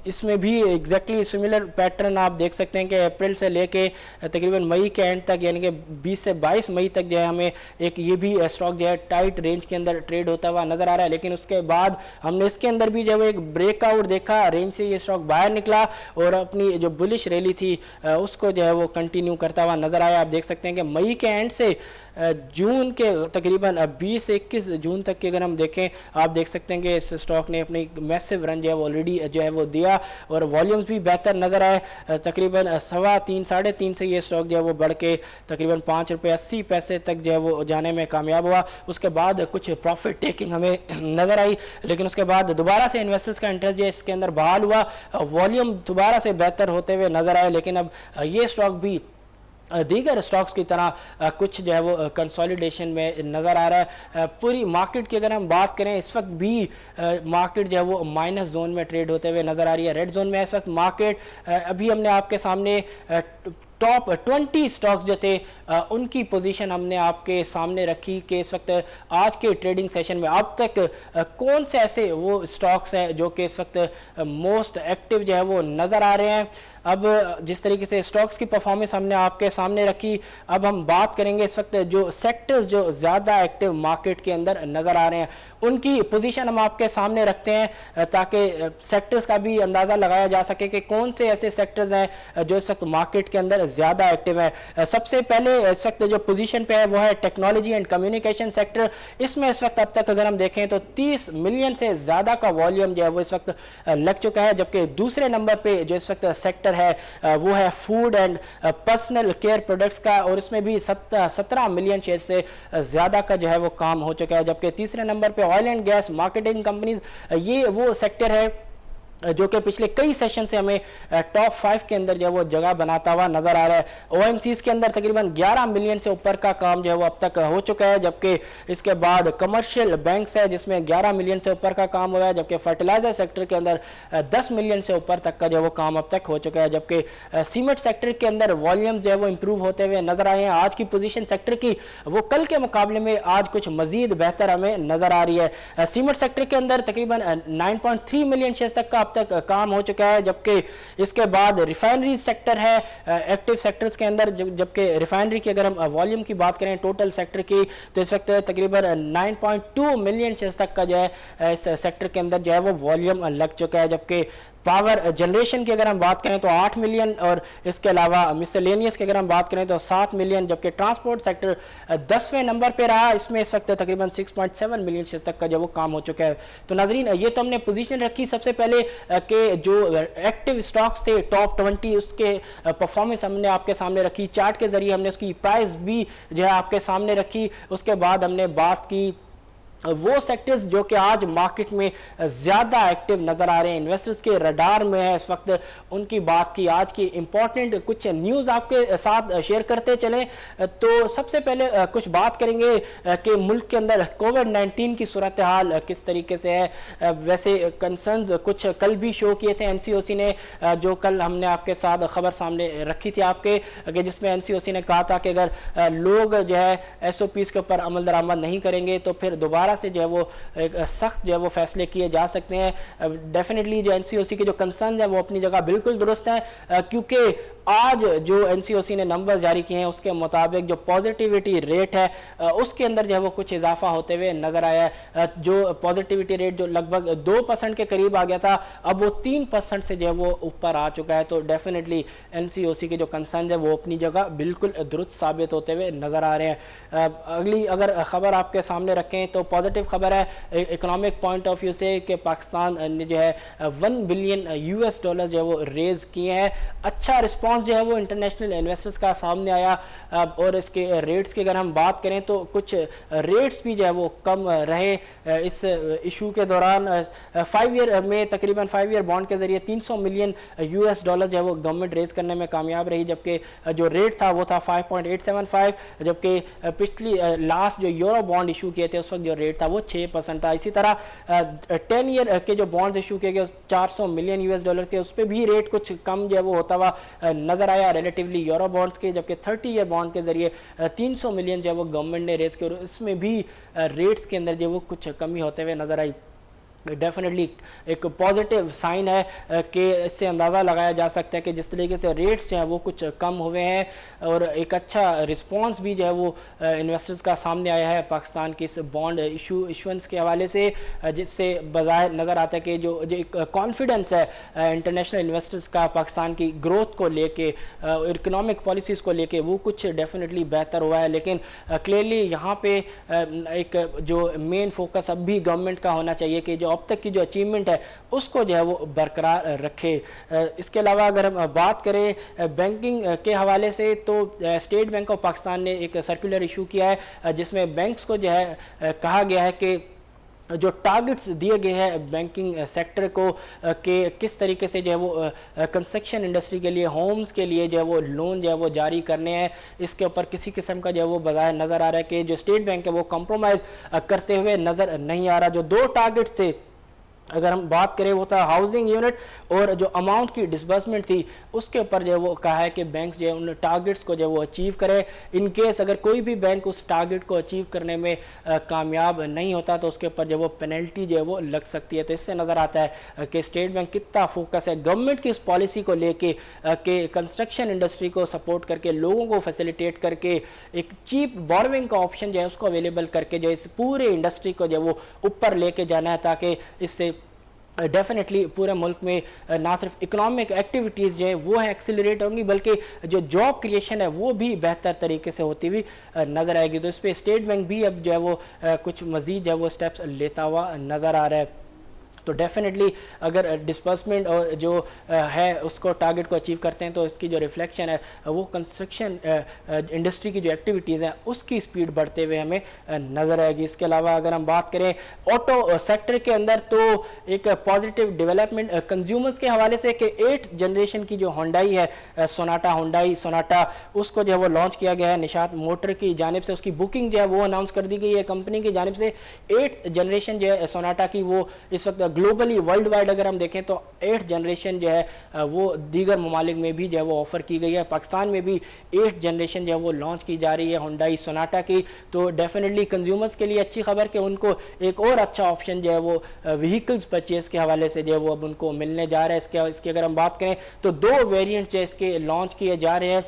इसमें भी एग्जैक्टली सिमिलर पैटर्न आप देख सकते हैं कि अप्रैल से लेके तकरीबन मई के एंड तक यानी कि 20 से 22 मई तक जो है हमें एक ये भी स्टॉक जो है टाइट रेंज के अंदर ट्रेड होता हुआ नज़र आ रहा है। लेकिन उसके बाद हमने इसके अंदर भी जो है एक ब्रेकआउट देखा, रेंज से ये स्टॉक बाहर निकला और अपनी जो बुलिश रैली थी उसको जो है वो कंटिन्यू करता हुआ नज़र आया। आप देख सकते हैं कि मई के एंड से जून के तकरीबन 20 से 21 जून तक की अगर हम देखें आप देख सकते हैं कि इस स्टॉक ने अपनी मैसिव रन जो है वो ऑलरेडी जो है वो दिया और वॉल्यूम्स भी बेहतर नज़र आए। तकरीबन 3.25 साढ़े 3 से ये स्टॉक जो है वो बढ़ के तकरीबन 5 रुपये 80 पैसे तक जो है वो जाने में कामयाब हुआ। उसके बाद कुछ प्रॉफिट टेकिंग हमें नज़र आई, लेकिन उसके बाद दोबारा से इन्वेस्टर्स का इंटरेस्ट जो है इसके अंदर बहाल हुआ, वॉल्यूम दोबारा से बेहतर होते हुए नज़र आए। लेकिन अब ये स्टॉक भी दीगर स्टॉक्स की तरह कुछ जो है वो कंसोलिडेशन में नज़र आ रहा है। पूरी मार्केट की अगर हम बात करें इस वक्त भी मार्केट जो है वो माइनस जोन में ट्रेड होते हुए नज़र आ रही है, रेड जोन में इस वक्त मार्केट। अभी हमने आपके सामने टॉप 20 स्टॉक्स जो थे उनकी पोजीशन हमने आपके सामने रखी कि इस वक्त आज के ट्रेडिंग सेशन में अब तक कौन से ऐसे वो स्टॉक्स हैं जो कि इस वक्त मोस्ट एक्टिव जो है वो नज़र आ रहे हैं। अब जिस तरीके से स्टॉक्स की परफॉर्मेंस हमने आपके सामने रखी, अब हम बात करेंगे इस वक्त जो सेक्टर्स जो ज़्यादा एक्टिव मार्केट के अंदर नज़र आ रहे हैं उनकी पोजीशन हम आपके सामने रखते हैं ताकि सेक्टर्स का भी अंदाज़ा लगाया जा सके कि कौन से ऐसे सेक्टर्स हैं जो इस वक्त मार्केट के अंदर ज़्यादा एक्टिव है। सबसे पहले इस वक्त जो पोजीशन पे है वो है टेक्नोलॉजी एंड कम्युनिकेशन सेक्टर। इसमें इस वक्त अब तक अगर हम देखें तो 30 मिलियन से ज़्यादा का वॉल्यूम जो है वो इस वक्त लग चुका है। जबकि दूसरे नंबर पे जो इस वक्त सेक्टर है वो है food and personal care products का, और इसमें भी 17 मिलियन शेयर से ज़्यादा का जो है वो काम हो चुका है। जबकि तीसरे नंबर पे oil and gas marketing companies, ये वो सेक्टर है जो कि पिछले कई सेशन से हमें टॉप 5 के अंदर जो है वो जगह बनाता हुआ नजर आ रहा है। OMCs के अंदर तकरीबन 11 मिलियन से ऊपर का काम जो है वो अब तक हो चुका है। जबकि इसके बाद कमर्शियल बैंक्स है जिसमें 11 मिलियन से ऊपर का काम हुआ है। जबकि फर्टिलाइजर सेक्टर के अंदर 10 मिलियन से ऊपर तक का जो है वो काम अब तक हो चुका है। जबकि सीमेंट सेक्टर के अंदर वॉल्यूम्स जो है वो इंप्रूव होते हुए नजर आए हैं। आज की पोजीशन सेक्टर की वो कल के मुकाबले में आज कुछ मजीद बेहतर हमें नजर आ रही है। सीमेंट सेक्टर के अंदर तकरीबन 9.3 मिलियन शेयर तक का अब तक काम हो चुका है। जबकि इसके बाद रिफाइनरी सेक्टर है एक्टिव सेक्टर्स के अंदर, जबकि रिफाइनरी की अगर हम वॉल्यूम की बात करें टोटल सेक्टर की तो इस वक्त तकरीबन 9.2 मिलियन शेयर तक का जो है इस सेक्टर के अंदर जो है वो वॉल्यूम लग चुका है। जबकि पावर जनरेशन की अगर हम बात करें तो 8 मिलियन, और इसके अलावा मिसलेनियस की अगर हम बात करें तो 7 मिलियन, जबकि ट्रांसपोर्ट सेक्टर 10वें नंबर पे रहा। इसमें इस वक्त तकरीबन 6.7 मिलियन शेयर्स तक का जो वो काम हो चुका है। तो नाजरीन, ये तो हमने पोजीशन रखी सबसे पहले कि जो एक्टिव स्टॉक्स थे टॉप 20, उसके परफॉर्मेंस हमने आपके सामने रखी, चार्ट के जरिए हमने उसकी प्राइस भी जो है आपके सामने रखी। उसके बाद हमने बात की वो सेक्टर्स जो कि आज मार्केट में ज़्यादा एक्टिव नज़र आ रहे हैं, इन्वेस्टर्स के रडार में है इस वक्त, उनकी बात की। आज की इंपॉर्टेंट कुछ न्यूज़ आपके साथ शेयर करते चलें। तो सबसे पहले कुछ बात करेंगे कि मुल्क के अंदर कोविड-19 की सूरत हाल किस तरीके से है। वैसे कंसर्न्स कुछ कल भी शो किए थे एनसीओसी ने, जो कल हमने आपके साथ खबर सामने रखी थी आपके, जिसमें एनसीओसी ने कहा था कि अगर लोग जो है एसओपीज़ के ऊपर अमल दरामद नहीं करेंगे तो फिर दोबारा से जो है वो एक सख्त जो है वो फैसले किए जा सकते हैं। डेफिनेटली जो एनसीओसी के जो कंसर्न है वो अपनी जगह बिल्कुल दुरुस्त है, क्योंकि आज जो एनसीओसी ने नंबर्स जारी किए हैं उसके मुताबिक जो पॉजिटिविटी रेट है उसके अंदर जो है वो कुछ इजाफा होते हुए नजर आया है। जो पॉजिटिविटी रेट जो लगभग 2% के करीब आ गया था, अब वो 3% से जो है वो ऊपर आ चुका है। तो डेफिनेटली एनसीओसी के जो कंसर्न है वो अपनी जगह बिल्कुल दुरुस्त साबित होते हुए नजर आ रहे हैं। अगली अगर खबर आपके सामने रखें तो पॉजिटिव खबर है इकोनॉमिक पॉइंट ऑफ व्यू से कि पाकिस्तान ने जो है $1 बिलियन जो है वो रेज किए हैं। अच्छा रिस्पॉन्स जो है वो इंटरनेशनल इन्वेस्टर्स का सामने आया। और इसके रेट्स की अगर हम बात करें तो कुछ रेट्स भी जो है वो कम रहे इस इशू के दौरान। 5 ईयर में तकरीबन 5 ईयर बॉन्ड के जरिए $300 मिलियन जो है वो गवर्नमेंट रेज करने में कामयाब रही, जबकि जो रेट था वो था 5.875, जबकि पिछली लास्ट जो यूरो बॉन्ड इशू किए थे उस वक्त जो रेट था वो 6% था। इसी तरह 10 ईयर के जो बॉन्ड इशू किए गए $400 मिलियन के, उस पर भी रेट कुछ कम जो है वो होता हुआ नजर आया रिलेटिवली यूरो बॉन्ड्स के, जबकि 30 ईयर बॉन्ड के जरिए 300 मिलियन जो है वो गवर्नमेंट ने रेज किया और इसमें भी रेट्स के अंदर जो वो कुछ कमी होते हुए नजर आई। डेफिनेटली एक पॉजिटिव साइन है कि इससे अंदाज़ा लगाया जा सकता है कि जिस तरीके से रेट्स जो हैं वो कुछ कम हुए हैं और एक अच्छा रिस्पांस भी जो है वो इन्वेस्टर्स का सामने आया है पाकिस्तान की इस बॉन्ड इशुएंस के हवाले से, जिससे बज़ाहिर नज़र आता है कि जो एक कॉन्फिडेंस है इंटरनेशनल इन्वेस्टर्स का पाकिस्तान की ग्रोथ को लेके, इकोनॉमिक पॉलिसीज़ को लेके, वो कुछ डेफिनेटली बेहतर हुआ है। लेकिन क्लियरली यहाँ पे एक जो मेन फोकस अब भी गवर्नमेंट का होना चाहिए कि जो अब तक की जो अचीवमेंट है उसको जो है वो बरकरार रखे। इसके अलावा अगर हम बात करें बैंकिंग के हवाले से तो स्टेट बैंक ऑफ पाकिस्तान ने एक सर्कुलर इशू किया है जिसमें बैंक्स को जो है कहा गया है कि जो टारगेट्स दिए गए हैं बैंकिंग सेक्टर को कि किस तरीके से जो है वो कंस्ट्रक्शन इंडस्ट्री के लिए, होम्स के लिए जो है वो लोन जो है वो जारी करने हैं, इसके ऊपर किसी किस्म का जो है वो बज़ाहिर नज़र आ रहा है कि जो स्टेट बैंक है वो कॉम्प्रोमाइज़ करते हुए नज़र नहीं आ रहा। जो 2 टारगेट्स थे अगर हम बात करें वो था हाउसिंग यूनिट और जो अमाउंट की डिसबर्समेंट थी उसके ऊपर जो है वो कहा है कि बैंक जो है उन टारगेट्स को जो है वो अचीव करे। इन केस अगर कोई भी बैंक उस टारगेट को अचीव करने में कामयाब नहीं होता तो उसके ऊपर जो वो पेनल्टी जो है वो लग सकती है। तो इससे नज़र आता है कि स्टेट बैंक कितना फोकस है गवर्नमेंट की इस पॉलिसी को लेके कि कंस्ट्रक्शन इंडस्ट्री को सपोर्ट करके, लोगों को फैसिलिटेट करके, एक चीप बोरोविंग का ऑप्शन जो है उसको अवेलेबल करके जो इस पूरे इंडस्ट्री को जो वो ऊपर लेके जाना है, ताकि इससे डेफिनेटली पूरे मुल्क में ना सिर्फ इकोनॉमिक एक्टिविटीज़ जो है वो है एक्सिलरेट होंगी, बल्कि जो जॉब क्रिएशन है वो भी बेहतर तरीके से होती हुई नज़र आएगी। तो इस पर स्टेट बैंक भी अब जो है वो कुछ मज़ीद जो है वो स्टेप्स लेता हुआ नज़र आ रहा है। तो डेफिनेटली अगर डिस्बर्समेंट और जो है उसको टारगेट को अचीव करते हैं तो इसकी जो रिफ्लेक्शन है वो कंस्ट्रक्शन इंडस्ट्री की जो एक्टिविटीज़ हैं उसकी स्पीड बढ़ते हुए हमें नज़र आएगी। इसके अलावा अगर हम बात करें ऑटो सेक्टर के अंदर तो एक पॉजिटिव डेवलपमेंट कंज्यूमर्स के हवाले से कि 8th जनरेशन की जो होंडाई है होंडाई सोनाटा उसको जो है वो लॉन्च किया गया है निशात मोटर की जानिब से। उसकी बुकिंग जो है वो अनाउंस कर दी गई है कंपनी की जानिब से। 8th जनरेशन जो है सोनाटा की वो इस वक्त ग्लोबली वर्ल्ड वाइड अगर हम देखें तो 8th जनरेशन जो है वो दीगर ममालिक में भी जो है वो ऑफर की गई है। पाकिस्तान में भी 8th जनरेशन जो है वो लॉन्च की जा रही है होंडाई सोनाटा की। तो डेफिनेटली कंज्यूमर्स के लिए अच्छी खबर कि उनको एक और अच्छा ऑप्शन जो है वो व्हीकल्स परचेज के हवाले से जो है वो अब उनको मिलने जा रहा है। इसके अगर हम बात करें तो 2 वेरिएंट जो इसके लॉन्च किए जा रहे हैं।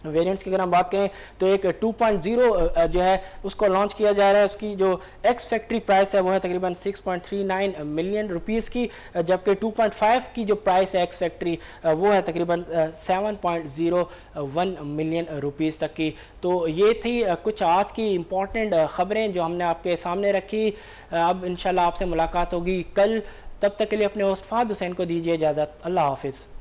वेरिएंट्स की अगर हम बात करें तो एक 2.0 जो है उसको लॉन्च किया जा रहा है। उसकी जो एक्स फैक्ट्री प्राइस है वो है तकरीबन 6.39 मिलियन रुपीस की, जबकि 2.5 की जो प्राइस है एक्स फैक्ट्री वो है तकरीबन 7.01 मिलियन रुपीस तक की। तो ये थी कुछ आज की इम्पॉर्टेंट ख़बरें जो हमने आपके सामने रखी। अब इंशाल्लाह आपसे मुलाकात होगी कल, तब तक के लिए अपने होस्ट फहद हुसैन को दीजिए इजाज़त। अल्लाह हाफिज़।